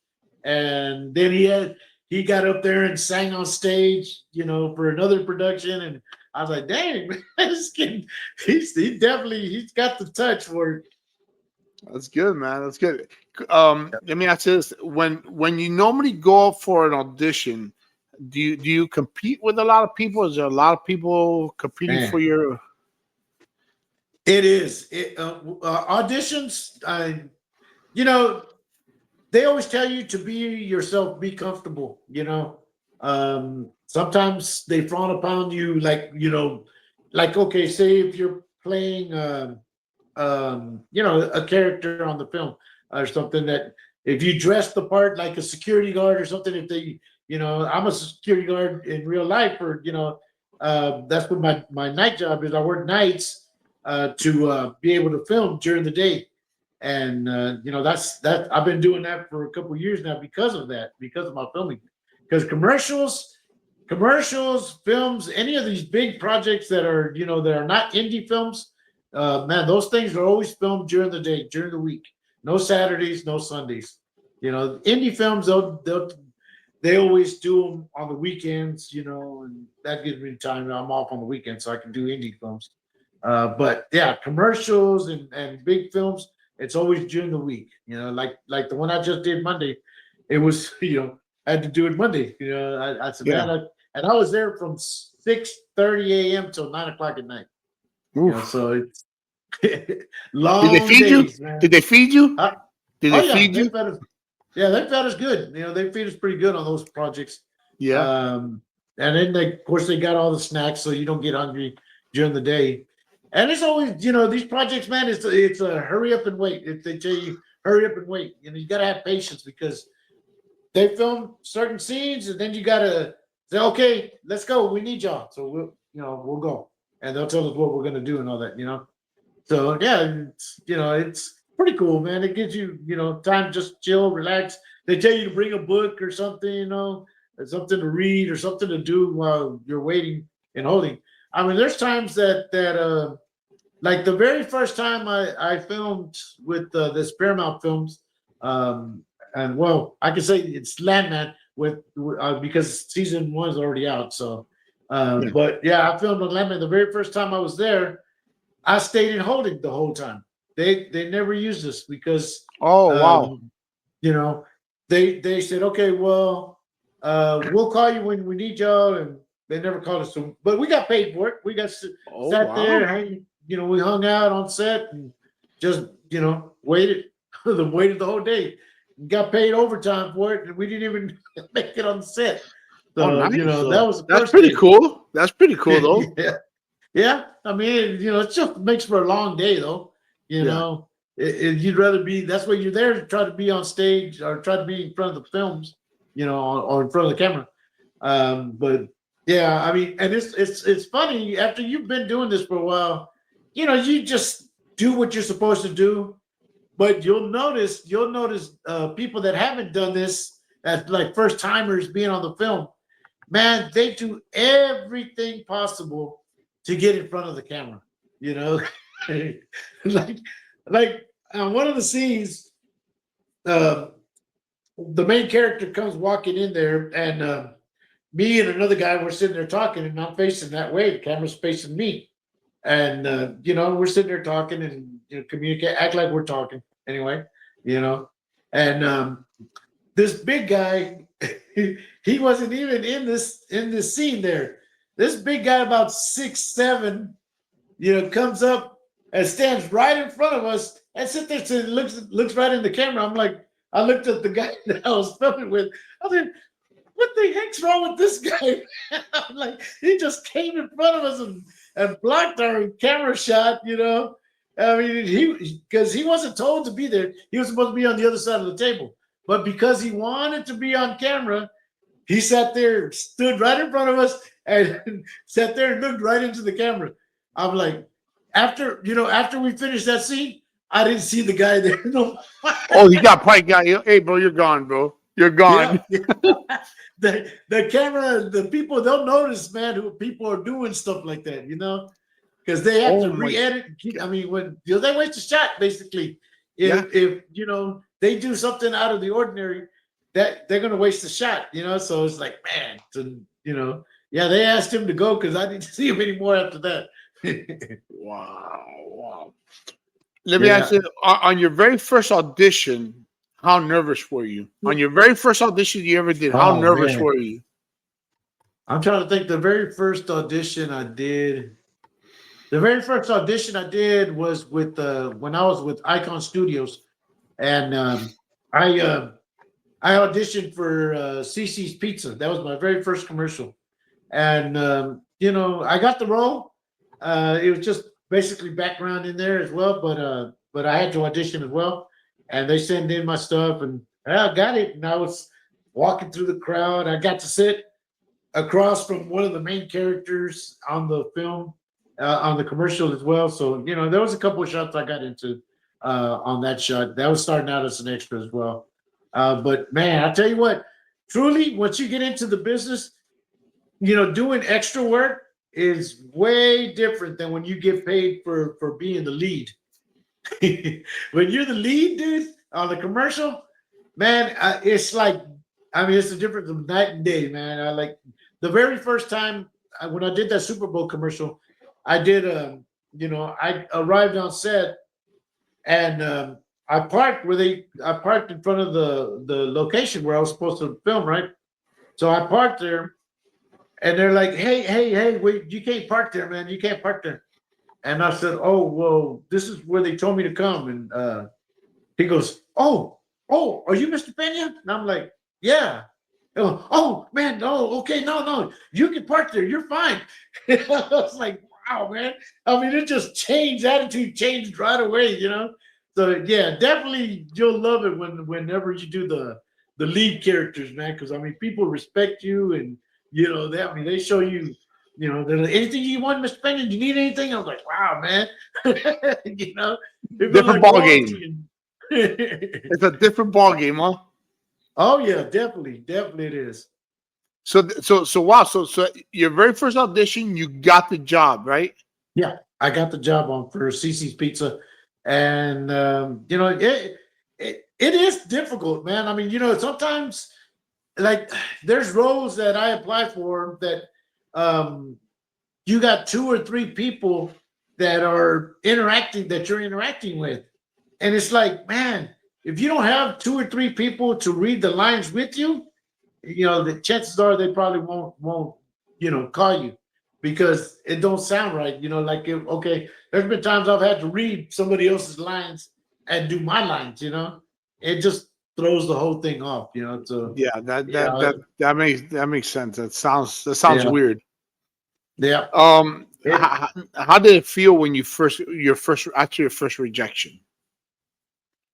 and then he got up there and sang on stage, for another production, and I was like, dang, man, this kid, he's got the touch for it. That's good, man. That's good. Let me ask you this: when you normally go up for an audition, do you compete with a lot of people? Is there a lot of people competing Man. for your? It is auditions. They always tell you to be yourself, be comfortable. Sometimes they frown upon you, like okay, say if you're playing, a character on the film or something, that if you dress the part like a security guard or something, if they, I'm a security guard in real life, or that's what my night job is. I work nights to be able to film during the day. And that's I've been doing that for a couple of years now because of that, because of my filming. Because commercials, films, any of these big projects that are that are not indie films, man, those things are always filmed during the day, during the week. No Saturdays, no Sundays. Indie films they always do them on the weekends, and that gives me time. I'm off on the weekend, so I can do indie films. But yeah, commercials and big films, it's always during the week. Like the one I just did Monday, it was I had to do it Monday. I said, Yeah. man, and I was there from 6:30 a.m. till 9 o'clock at night. So it's long Did they feed days, you? man. Did they feed you? Did they feed they you? fed us. Yeah, they fed us good. They feed us pretty good on those projects. Yeah. And then of course they got all the snacks, so you don't get hungry during the day. And it's always, these projects, man, it's a hurry up and wait. If they tell you hurry up and wait, you got to have patience because they film certain scenes, and then you got to say, okay, let's go. We need y'all, so we'll go, and they'll tell us what we're gonna do and all that. So yeah, it's pretty cool, man. It gives you time to just chill, relax. They tell you to bring a book or something, or something to read or something to do while you're waiting and holding. I mean, there's times that like the very first time I filmed with this Paramount Films, and well, I can say it's Landman with because season 1 is already out. So, Yeah. but yeah, I filmed on Landman. The very first time I was there, I stayed in holding the whole time. They never used us because Oh wow. they said, okay, well, we'll call you when we need y'all, and they never called us. So, but we got paid for it. We got Oh sat wow. there, we hung out on set and just waited, waited the whole day. got paid overtime for it, and we didn't even make it on the set. Oh, So nice. that was the That's first pretty day. cool. That's pretty cool, though. Yeah. Yeah, I mean, it just makes for a long day, though. Yeah. You'd rather be. That's why you're there to try to be on stage or try to be in front of the films, or in front of the camera. But yeah, I mean, and it's funny after you've been doing this for a while. You just do what you're supposed to do, but you'll notice people that haven't done this as like first timers being on the film. Man, they do everything possible to get in front of the camera. You know, like one of the scenes, uh, the main character comes walking in there, and me and another guy were sitting there talking, and I'm facing that way. The camera's facing me, and we're sitting there talking and communicate, act like we're talking anyway. You know, and this big guy, he wasn't even in this scene there. This big guy, about 6'7", comes up and stands right in front of us and sits there and looks right in the camera. I'm like, I looked at the guy that I was filming with. I was like, what the heck's wrong with this guy? I'm like, he just came in front of us and blocked our camera shot. I mean, because he wasn't told to be there. He was supposed to be on the other side of the table. But because he wanted to be on camera, he sat there, stood right in front of us, and sat there and looked right into the camera. I'm like, after we finished that scene, I didn't see the guy there. No. Oh, he probably got you. Hey, bro, you're gone, bro. You're gone. Yeah. The camera, the people, they'll notice, man, who people are doing stuff like that, because they have to re-edit. I mean, when they waste a shot, basically. If they do something out of the ordinary, that they're gonna waste a shot, So it's like, man, they asked him to go because I didn't see him anymore after that. Wow. Let me ask you, on your very first audition, how nervous were you? On your very first audition you ever did, how nervous were you? I'm trying to think. The very first audition I did was with when I was with Icon Studios, and I auditioned for CC's Pizza. That was my very first commercial, and I got the role. It was just basically background in there as well, but I had to audition as well, and they sent in my stuff, and I got it. And I was walking through the crowd. I got to sit across from one of the main characters on the film, on the commercial as well. So there was a couple of shots I got into on that shot. That was starting out as an extra as well. But man, I tell you what, truly, once you get into the business, doing extra work is way different than when you get paid for being the lead. When you're the lead, dude, on the commercial, man, it's like, it's the difference of night and day, man. I like the very first time when I did that Super Bowl commercial, I did, I arrived on set, and I parked in front of the location where I was supposed to film, right? So I parked there, and they're like, hey, wait, you can't park there, man. You can't park there. And I said, oh, well, this is where they told me to come. And he goes, oh, are you Mr. Peña? And I'm like, yeah. Oh, man, no, okay, no, you can park there. You're fine. I was like, wow, man. I mean, it just changed. Attitude changed right away, So, yeah, definitely you'll love it whenever you do the lead characters, man, because, people respect you, and, they show you, they're like, anything you want, Mr. Peña? Do you need anything? I was like, wow, man. Different ball game. It's a different ball game, huh? Oh yeah, definitely it is. So wow. So your very first audition, you got the job, right? Yeah, I got the job for CC's Pizza, and it is difficult, man. Sometimes like there's roles that I apply for that you got 2 or 3 people that you're interacting with, and it's like, man, if you don't have 2 or 3 people to read the lines with you, the chances are they probably won't call you because it don't sound right. There's been times I've had to read somebody else's lines and do my lines. It just throws the whole thing off. So Yeah, that you that know, that that makes sense. That sounds yeah, weird. yeah. It, How did it feel when your first rejection?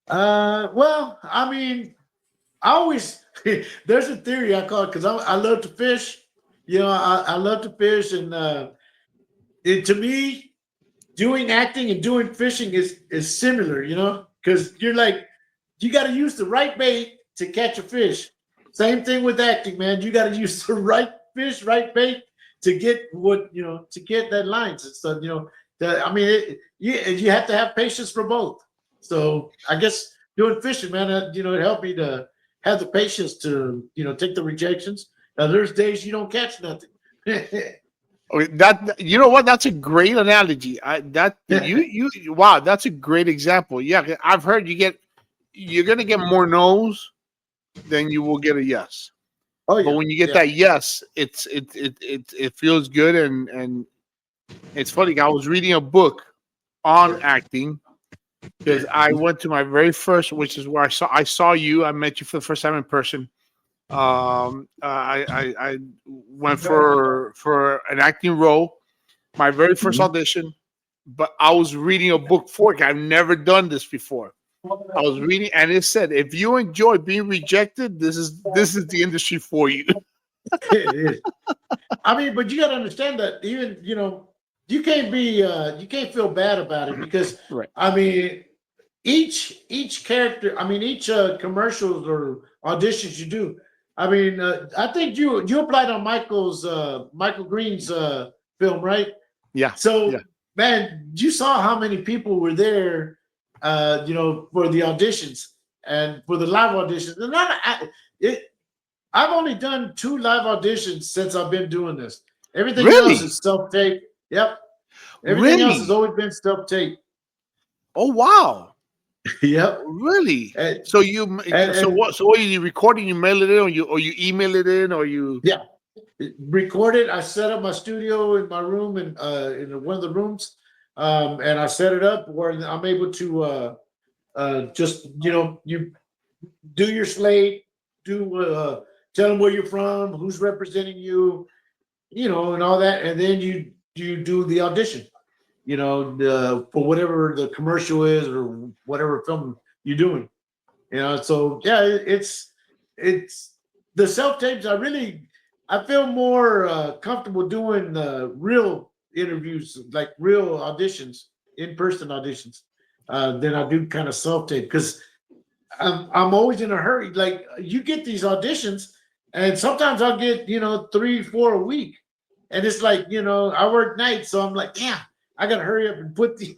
well, I mean, I always there's a theory I call it because I love to fish. I love to fish, and to me, doing acting and doing fishing is similar. Because you're like you got to use the right bait to catch a fish. Same thing with acting, man. You got to use the right fish, right bait to get to get that lines and stuff. I mean, you have to have patience for both. So I guess doing fishing, man, it helped me to have the patience to take the rejections. Now there's days you don't catch nothing. Okay, that you know what? That's a great analogy. That you wow, that's a great example. Yeah, I've heard you're gonna get more no's than you will get a yes. Oh But yeah, when you get yeah. that yes, it feels good and it's funny. I was reading a book on acting because I went to my very first, which is where I saw you. I met you for the first time in person. I went for an acting role, my very first Mhm. audition, but I was reading a book for it. I've never done this before. I was reading, and it said, "If you enjoy being rejected, this is the industry for you." It is. I mean, but you got to understand that even you can't feel bad about it because Right. I mean each character, I mean each commercials or auditions you do. I mean, I think you applied on Michael Green's film, right? Yeah. Yeah. So man, you saw how many people were there, for the auditions and for the live auditions. And it, I've only done two live auditions since I've been doing this. Everything else Really? is self tape. Yep. Everything else has Really? always been self tape. Oh wow. Yep. Really? And, So you so and what? So what are you recording? You mail it in, or you email it in, or you? yeah, recorded. I set up my studio in my room and in one of the rooms, and I set it up where I'm able to just you do your slate, do tell them where you're from, who's representing you, and all that, and then you do the audition. For whatever the commercial is or whatever film you're doing. So yeah, it's the self tapes. I feel more comfortable doing real interviews, like real auditions, in person auditions, than I do kind of self tape because I'm always in a hurry. Like you get these auditions, and sometimes I'll get 3, 4 a week, and it's like I work nights, so I'm like, yeah, I gotta hurry up and put these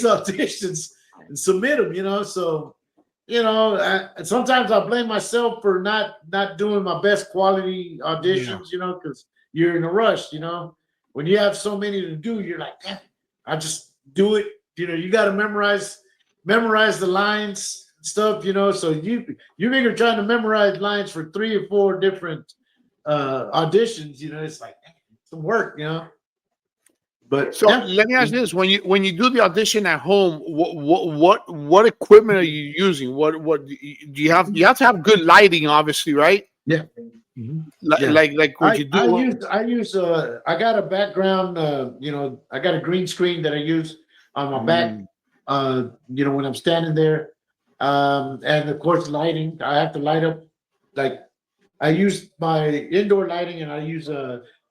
auditions and submit them. So sometimes I blame myself for not doing my best quality Yeah. auditions. Because you're in a rush. When you have so many to do, you're like, damn, I just do it. You got to memorize the lines and stuff. So you figure trying to memorize lines for 3 or 4 different auditions. It's like some work. But So yeah, let me ask you this: when you do the audition at home, what equipment are you using? What do you have to have good lighting, obviously, right? yeah. Mhm. Like Yeah. like what you do. I got a background, I got a green screen that I use on my back, Mm, when I'm standing there. And of course lighting. I have to light up, like I use my indoor lighting, and I use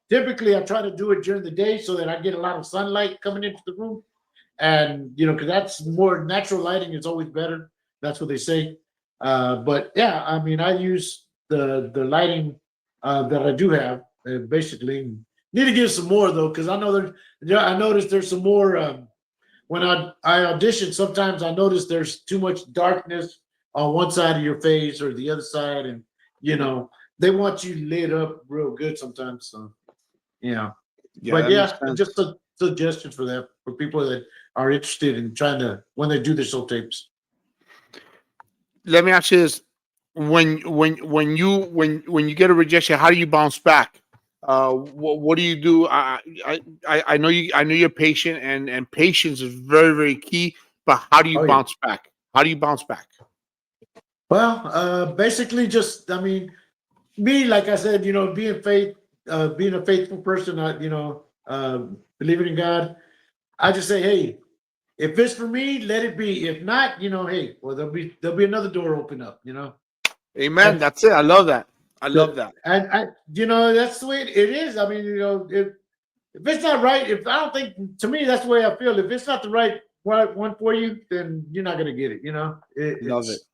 typically I try to do it during the day so that I get a lot of sunlight coming into the room. And because that's more natural lighting is always better. That's what they say. But yeah, I mean, I use the lighting that I do have. Basically, need to give some more though, because I know I noticed there's some more. When I audition, sometimes I notice there's too much darkness on one side of your face or the other side, and you know they want you lit up real good sometimes. So yeah, yeah, but that makes yeah, sense. just a suggestion for that for people that are interested in trying to when they do their soul tapes. Let me ask you this: when you get a rejection, how do you bounce back? What do you do? I know you're patient, and patience is very very key. But how do you Oh yeah. bounce back? How do you bounce back? Well, basically, just I mean, me, like I said, being a faithful person, believing in God. I just say, hey, if it's for me, let it be. If not, hey, well, there'll be another door open up. Amen. And That's it. I love that. I love that. that's the way it is. I mean, if it's not right, if I don't think to me that's the way I feel. If it's not the right one for you, then you're not gonna get it. Love it. It's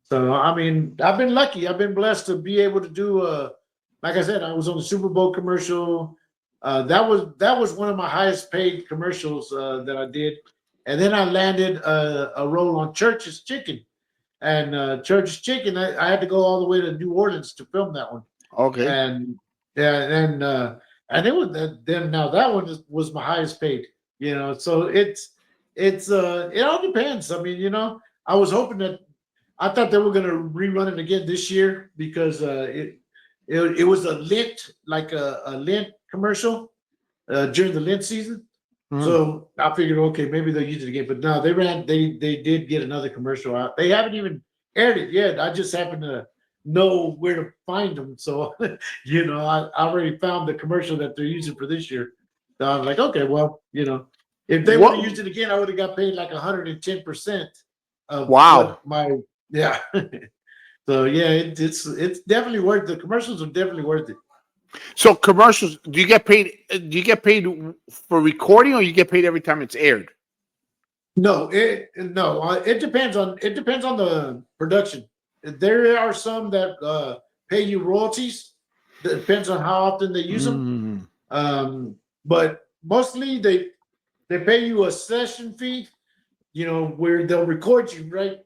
so. I mean, I've been lucky. I've been blessed to be able to do. Like I said, I was on the Super Bowl commercial. That was one of my highest paid commercials that I did, and then I landed a role on Church's Chicken. And Church's Chicken, I had to go all the way to New Orleans to film that one. Okay. And yeah, and it was then now that one was my highest paid. So it all depends. I mean, I was hoping that I thought they were going to rerun it again this year because it was a Lent a Lent commercial during the Lent season. Mhm. So I figured, okay, maybe they'll use it again. But no, they did get another commercial out. They haven't even aired it yet. I just happen to know where to find them. So, I already found the commercial that they're using for this year. So I'm like, okay, well, if they would have What? used it again, I would have got paid like 110% of Wow. what yeah. So yeah, it's definitely worth the commercials are definitely worth it. So commercials, do you get paid? Do you get paid for recording, or you get paid every time it's aired? No, it depends on the production. There are some that pay you royalties. It depends on how often they use them. Mm. But mostly they pay you a session fee. Where they'll record you, right?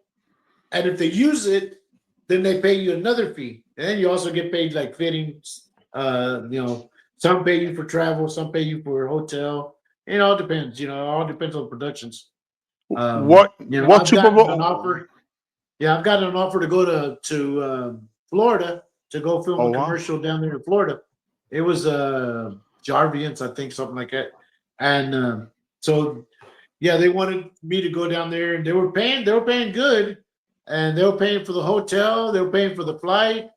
And if they use it, then they pay you another fee, and then you also get paid like fittings. Some pay you for travel, some pay you for hotel. It all depends. It all depends on productions. What I've Super gotten an Bowl? offer. Yeah, I've gotten an offer to go to Florida to go film Oh a wow. commercial down there in Florida. It was Jarvians, I think, something like that. And so yeah, they wanted me to go down there, and they were paying good, and they were paying for the hotel, they were paying for the flight.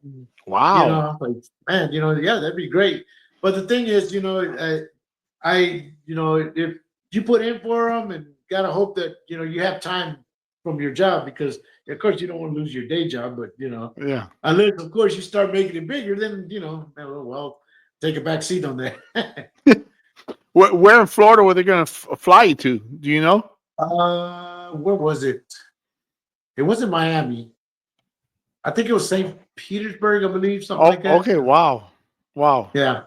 Wow. I'm like, man, yeah, that'd be great. But the thing is, if you put in for them and gotta hope that you have time from your job because of course you don't want to lose your day job, but Yeah. unless of course you start making it bigger, then well, take a back seat on that. Where in Florida were they going to fly you to? Do you know? Where was it? It wasn't Miami. I think it was St. Petersburg, I believe, something Oh, like that. okay. Wow. Wow. Yeah.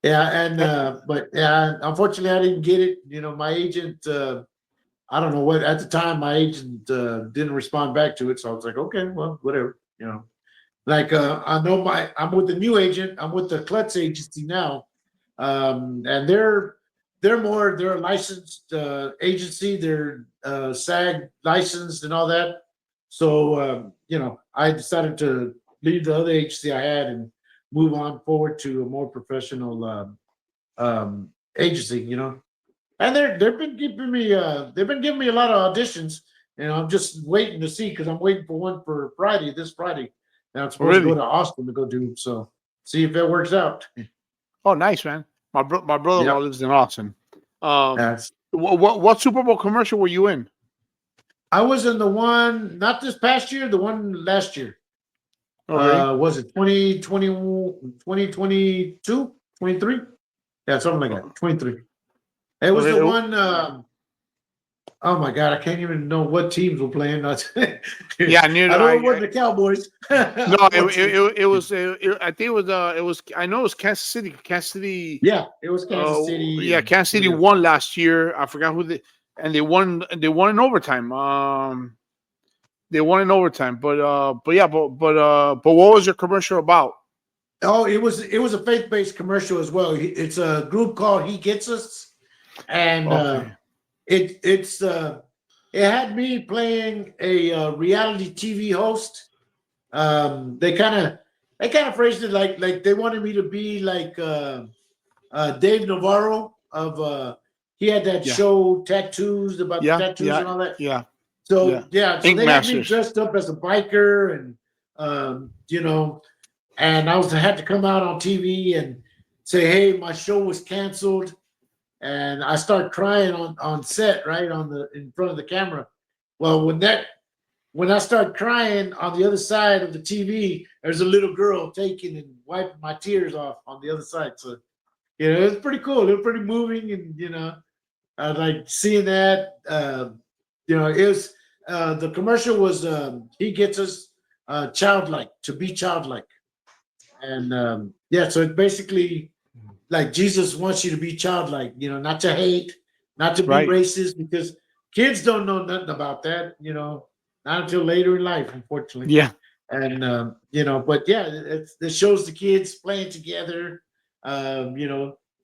Yeah, and Eh, but yeah, unfortunately, I didn't get it. My agent, I don't know what at the time my agent didn't respond back to it, so I was like, okay, well, whatever. Like I know I'm with the new agent. I'm with the Klutz agency now, and they're a licensed agency. They're SAG licensed and all that. So I decided to leave the other agency I had and move on forward to a more professional agency. And they've been giving me a lot of auditions, and I'm just waiting to see because I'm waiting for one for this Friday. And I'm supposed to go really? to Austin to go do so. See if that works out. Oh, nice, man. My brother-in-law Yep. lives in Austin. Um, Yes. what Super Bowl commercial were you in? I was in the one not this past year, the one last year. Oh, really? Was it 2020, 2022, 23? Yeah, something like Oh, that. 23. It was the okay. one. Oh my God, I can't even know what teams were playing. I Yeah, near know it wasn't the Cowboys. no, Unfortunately, it was. I think it was. I know it was Kansas City. Kansas City. yeah, it was Kansas City Yeah, and Kansas City somebody else. won last year. I forgot who they and they won. They won in overtime. They won in overtime. But what was your commercial about? Oh, it was a faith based commercial as well. It's a group called He Gets Us, and Okay. it had me playing a reality TV host. They kind of phrased it like they wanted me to be like Dave Navarro of he had that Yeah. show tattoos about the Yeah. tattoos Yeah. and all that. Yeah. So so Ink they had me Masters. dressed up as a biker, and you know, and I had to come out on TV and say, "Hey, my show was canceled," and I start crying on set, right on the in front of the camera. Well, when I start crying on the other side of the TV, there's a little girl taking and wiping my tears off on the other side. So it was pretty cool. It was pretty moving, and I like seeing that. It was the commercial was he gets us childlike to be childlike, and so it's basically like Jesus wants you to be childlike, not to hate, not to be Right. racist, because kids don't know nothing about that, not until later in life, unfortunately. Yeah. And but yeah, it shows the kids playing together,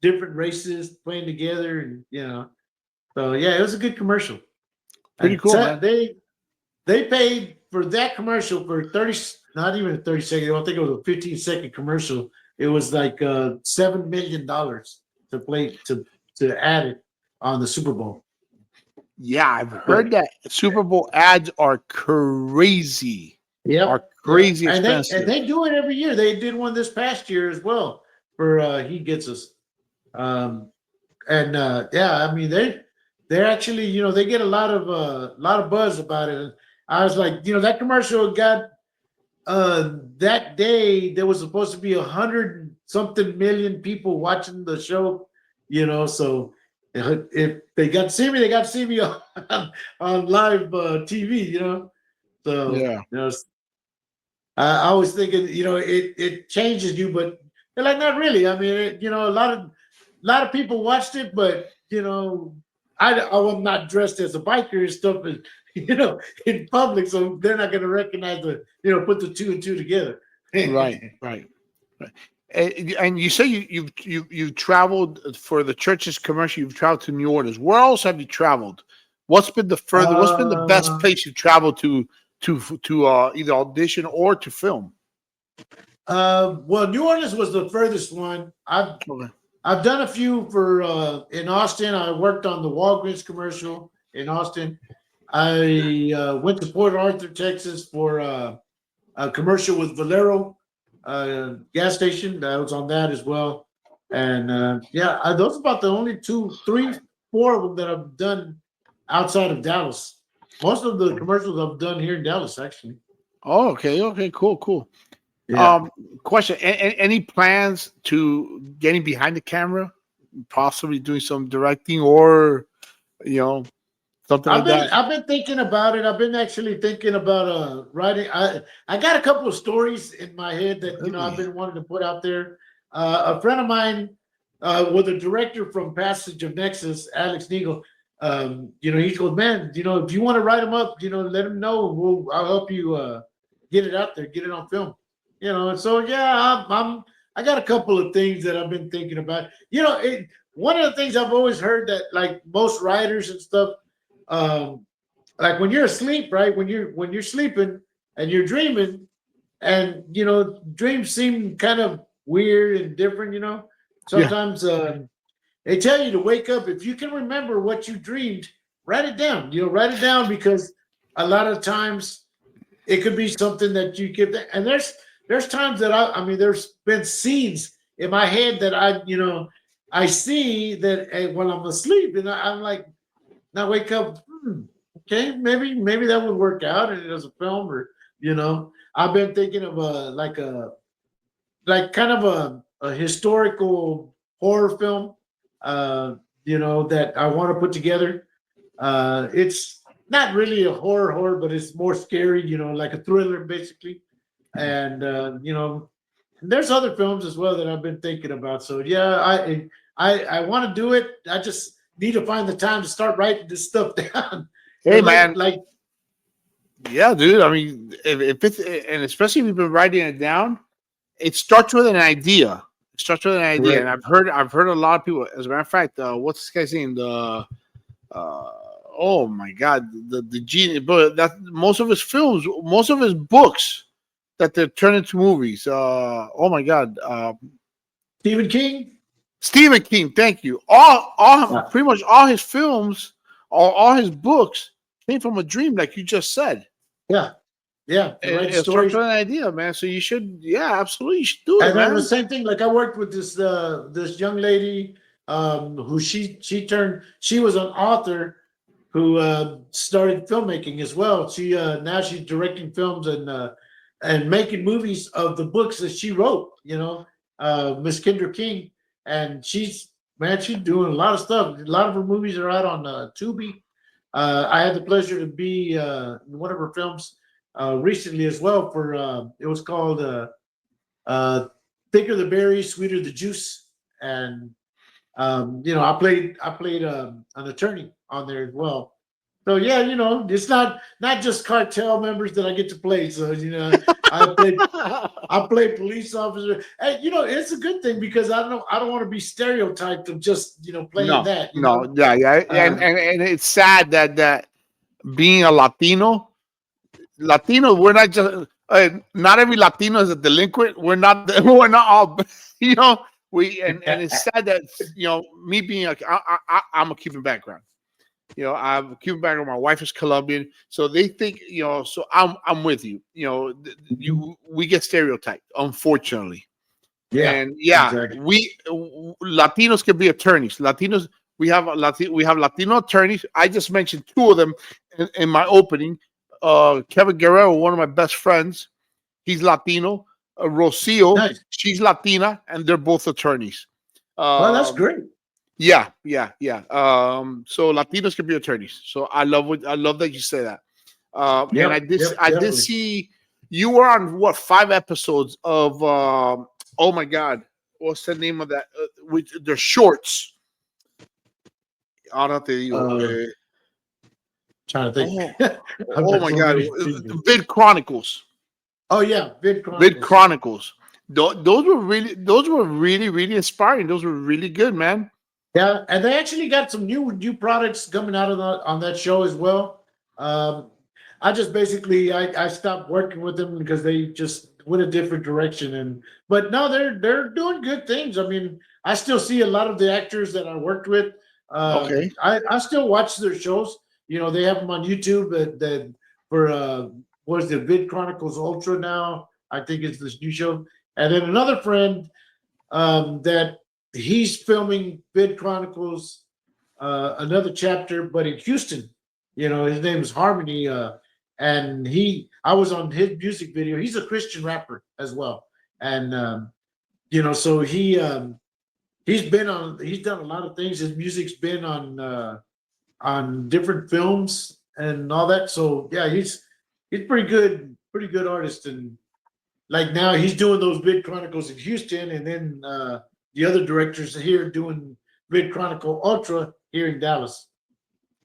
different races playing together, and so yeah, it was a good commercial. Pretty And cool, man. they paid for that commercial for 30, not even a 30-second. I don't think it was a 15-second commercial. It was like $7 million to play to add it on the Super Bowl. Yeah, I've But heard that Super Bowl ads are crazy. Are yep, crazy and expensive. they do it every year. They did one this past year as well for He Gets Us. Um, and I mean they're actually they get a lot of buzz about it. And I was like, that commercial got that day there was supposed to be 100 something million people watching the show, so if they got to see me, they got to see me on live TV, so Yeah. I was thinking, it changes you, but they're like, not really. I mean, a lot of people watched it, but I'm not dressed as a biker and stuff, and in public, so they're not going to recognize put the two and two together. Right. Right. Right. And you say you traveled for the church's commercial. You've traveled to New Orleans. Where else have you traveled? What's been the further? What's been the best place you've traveled to either audition or to film? Well, New Orleans was the furthest one. Okay. I've done a few for in Austin. I worked on the Walgreens commercial in Austin. I went to Port Arthur, Texas for a commercial with Valero gas station. I was on that as well. And those are about the only 2, 3, 4 of them that I've done outside of Dallas. Most of the commercials I've done here in Dallas, actually. Oh, okay. Okay. Cool. Cool. Yeah. Question: any plans to getting behind the camera, possibly doing some directing or something like that? I've been thinking about it. I've been actually thinking about writing. I got a couple of stories in my head that I've Really? been wanting to put out there. A friend of mine, with a director from Passage of Nexus, Alex Neagle, he goes, man, if you want to write them up, let him know. I'll help you get it out there, get it on film. And so I got a couple of things that I've been thinking about. One of the things I've always heard that like most writers and stuff. Like when you're asleep, right? When you're sleeping and you're dreaming, and dreams seem kind of weird and different. Yeah. Sometimes they tell you to wake up if you can remember what you dreamed. Write it down. Write it down, because a lot of times it could be something that you give. And there's times that I mean, there's been scenes in my head that I see that when I'm asleep, and I'm like. Now wake up. Okay, maybe that would work out as a film, or I've been thinking of like kind of a historical horror film, that I want to put together. It's not really a horror, but it's more scary, like a thriller basically. And there's other films as well that I've been thinking about. So yeah, I want to do it. I just need to find the time to start writing this stuff down. Hey, like, man. like Yeah, dude. I mean, if it's, and especially if you've been writing it down, it starts with an idea. It starts with an idea, and right. I've heard a lot of people. As a matter of fact, what's this guy's name? Oh my God, the genius. But that most of his films, most of his books, that they're turned into movies. Oh my God, Stephen King. Stephen King. Thank you. Pretty much all his films, all his books came from a dream, like you just said. Yeah, yeah, the right It's stories. from an idea, man. So you should, yeah, absolutely, you should do it, And then the man. same thing, like I worked with this young lady, who she was an author who started filmmaking as well. She now she's directing films and making movies of the books that she wrote. Miss Kendra King, and she's doing a lot of stuff. A lot of her movies are out on Tubi. I had the pleasure to be in one of her films recently as well. For it was called uh, "Thicker the Berry, Sweeter the Juice," and I played an attorney on there as well. So yeah, it's not just cartel members that I get to play. So I play I play police officer. And it's a good thing because I don't want to be stereotyped of just playing No, that. no, yeah, yeah, Uh, and it's sad that being a Latino, we're not just not every Latino is a delinquent. We're not we're not all you know. And it's sad that me being I'm a Cuban background. I'm a Cuban background. My wife is Colombian, so they think So I'm with you. We get stereotyped, unfortunately. yeah, And yeah, exactly. we Latinos can be attorneys. Latinos, we have Latino attorneys. I just mentioned two of them in my opening. Kevin Guerrero, one of my best friends, he's Latino. Rocio, Nice. she's Latina, and they're both attorneys. Well, that's Um, great. yeah, yeah, yeah. So Latinos can be attorneys. So I love that you say that. And Yep, yep, I did definitely. see you were on what 5 episodes of oh my god, what's the name of that? Which they're shorts. Ahora te digo. Uh, Trying to think. Oh, I've oh got my so god, many things. Vid Chronicles. Oh yeah, Vid Vid Chronicles. Chronicles. Those were really, really inspiring. Those were really good, man. Yeah, and they actually got some new products coming out of on that show as well. Um, I just basically I stopped working with them because they just went a different direction. But no, they're doing good things. I mean, I still see a lot of the actors that I worked with. Okay. I still watch their shows. They have them on YouTube. That for what is it, Vid Chronicles Ultra now? I think it's this new show. And then another friend that he's filming Vid Chronicles, another chapter, but in Houston. His name is Harmony, and I was on his music video. He's a Christian rapper as well, and so he's done a lot of things. His music's been on different films and all that. So yeah, he's pretty good artist, and like now he's doing those Vid Chronicles in Houston, and then the other directors are here doing Vid Chronicle Ultra here in Dallas.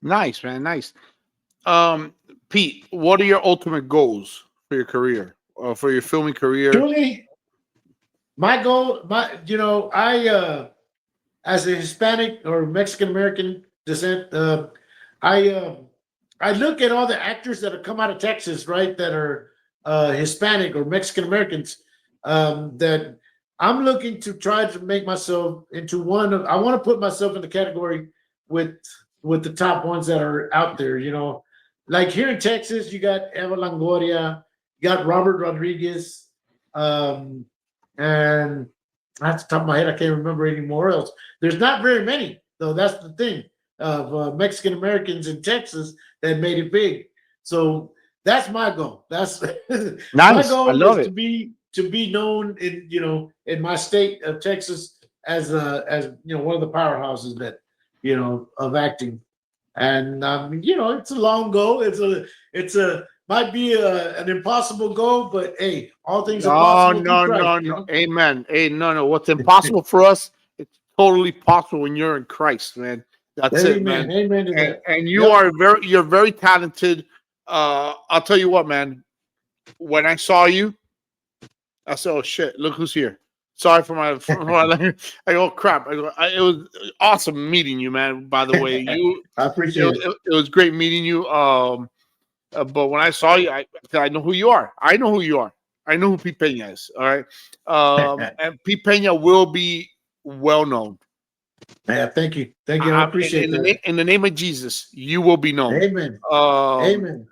Nice, man. Nice. Um, Pete, what are your ultimate goals for your career, or for your filming career? Truly, my goal, I as a Hispanic or Mexican American descent, I uh, I look at all the actors that have come out of Texas, right, that are Hispanic or Mexican Americans, that I'm looking to try to make myself into one of. I want to put myself in the category with with the top ones that are out there. Like here in Texas, you got Eva Longoria, you got Robert Rodriguez, um, and that's the top of my head. I can't remember any more else. There's not very many, though. That's the thing of Mexican Americans in Texas that made it big. So that's my goal. That's my Nice. I goal love is it. to be known in my state of Texas as one of the powerhouses that of acting. And it's a long goal. It's a might be an impossible goal, but hey, all things are No, possible through no, Christ. no, no. Amen. Hey, no, no. What's impossible for us, it's totally possible when you're in Christ, man. That's it, Amen. man. Amen to And that. and Yep. you're very talented. I'll tell you what, man. When I saw you, I said, "Oh shit! Look who's here." Sorry for my language. I go, "Oh, crap!" It was awesome meeting you, man. By the way, I appreciate it. it was great meeting you. But when I saw you, I know who you are. I know who you are. I know who Pete Peña is. All right. And Pete Peña will be well known. Yeah, thank you. Thank you. I appreciate that. In the name of Jesus, you will be known. Amen. Um, Amen.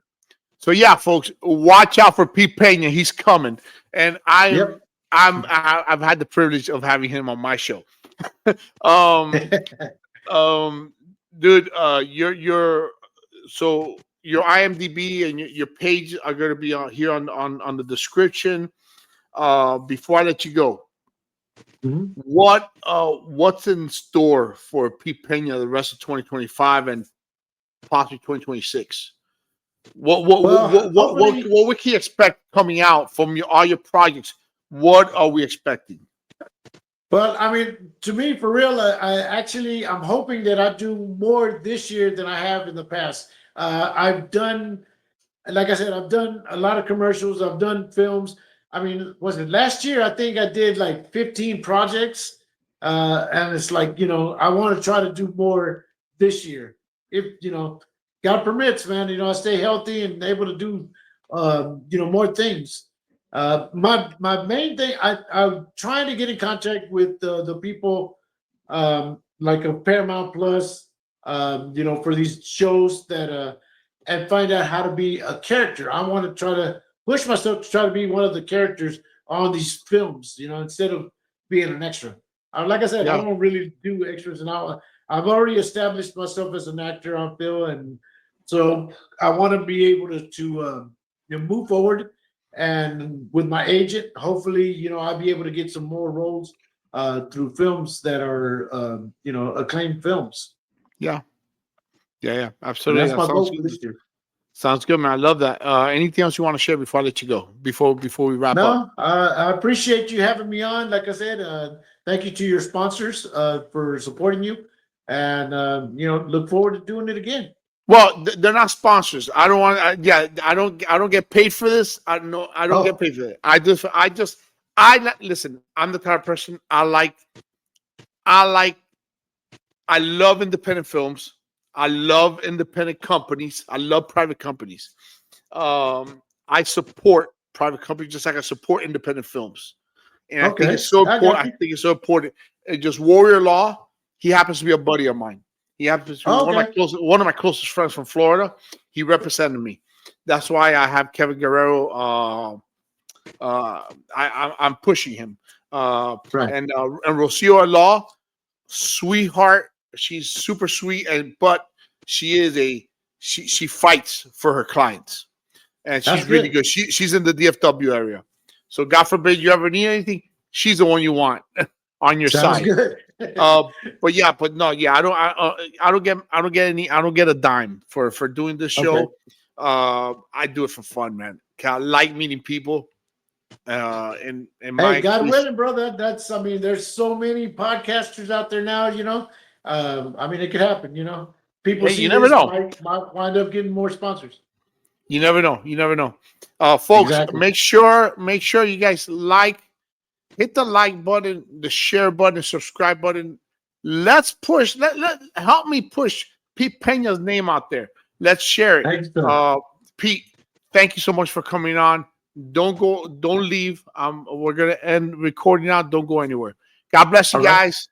so yeah, folks, watch out for Pete Peña. He's coming, and Yep. I've had the privilege of having him on my show. um, dude, your so your IMDb and your page are going to be on here on the description. Before I let you go, Mhm. what's in store for Pete Peña the rest of 2025 and possibly 2026? Well, hopefully, What we can expect coming out from all your projects? What are we expecting? well, I mean, to me, for real, I'm hoping that I do more this year than I have in the past. I've done, like I said, I've done a lot of commercials. I've done films. I mean, was it last year? I think I did like 15 projects. And it's like, I want to try to do more this year. If, God permits, man, I stay healthy and able to do, more things. My main thing, I'm trying to get in contact with the people, like a Paramount Plus, for these shows that, and find out how to be a character. I want to try to push myself to try to be one of the characters on these films, instead of being an extra. Like I said, I Yeah, don't really do extras, and I've already established myself as an actor on film, and so I want to be able to move forward. And with my agent, hopefully, I'll be able to get some more roles through films that are, acclaimed films. yeah, yeah. And Absolutely. that's That my sounds goal for good. this year. Sounds good, man. I love that. Anything else you want to share before I let you go? Before we wrap up? No, I appreciate you having me on. Like I said, thank you to your sponsors for supporting you, and look forward to doing it again. Well, they're not sponsors. I don't want. Yeah, I don't get paid for this. I know. I don't get Oh, paid for it. Listen. I'm the type of person. I like. I love independent films. I love independent companies. I love private companies. I support private companies just like I support independent films. And I think okay, it's so I important. got I you. think it's so important. Just Warrior Law. He happens to be a buddy of mine. He happens to be Okay, one of my closest friends from Florida. He represented me. That's why I have Kevin Guerrero. I'm pushing him. right. And Rocio Law, sweetheart. She's super sweet, but she is she fights for her clients, and That's she's really good. good. She's in the DFW area. So God forbid you ever need anything, she's the one you want on your Sounds side. good. Uh, but no, yeah, I don't get I don't get a dime for doing this Okay. show. I do it for fun, man. I like meeting people. In my Hey, God increase, willing, bro. That's. I mean, there's so many podcasters out there now. I mean, it could happen. People hey, see you never this know. might wind up getting more sponsors. You never know. You never know. Folks, Exactly. make sure you guys hit the like button, the share button, subscribe button. Let's push. Let help me push Pete Peña's name out there. Let's share it. Thanks, sir. Pete, thank you so much for coming on. Don't leave. We're gonna end recording now. Don't go anywhere. God bless you All right. guys.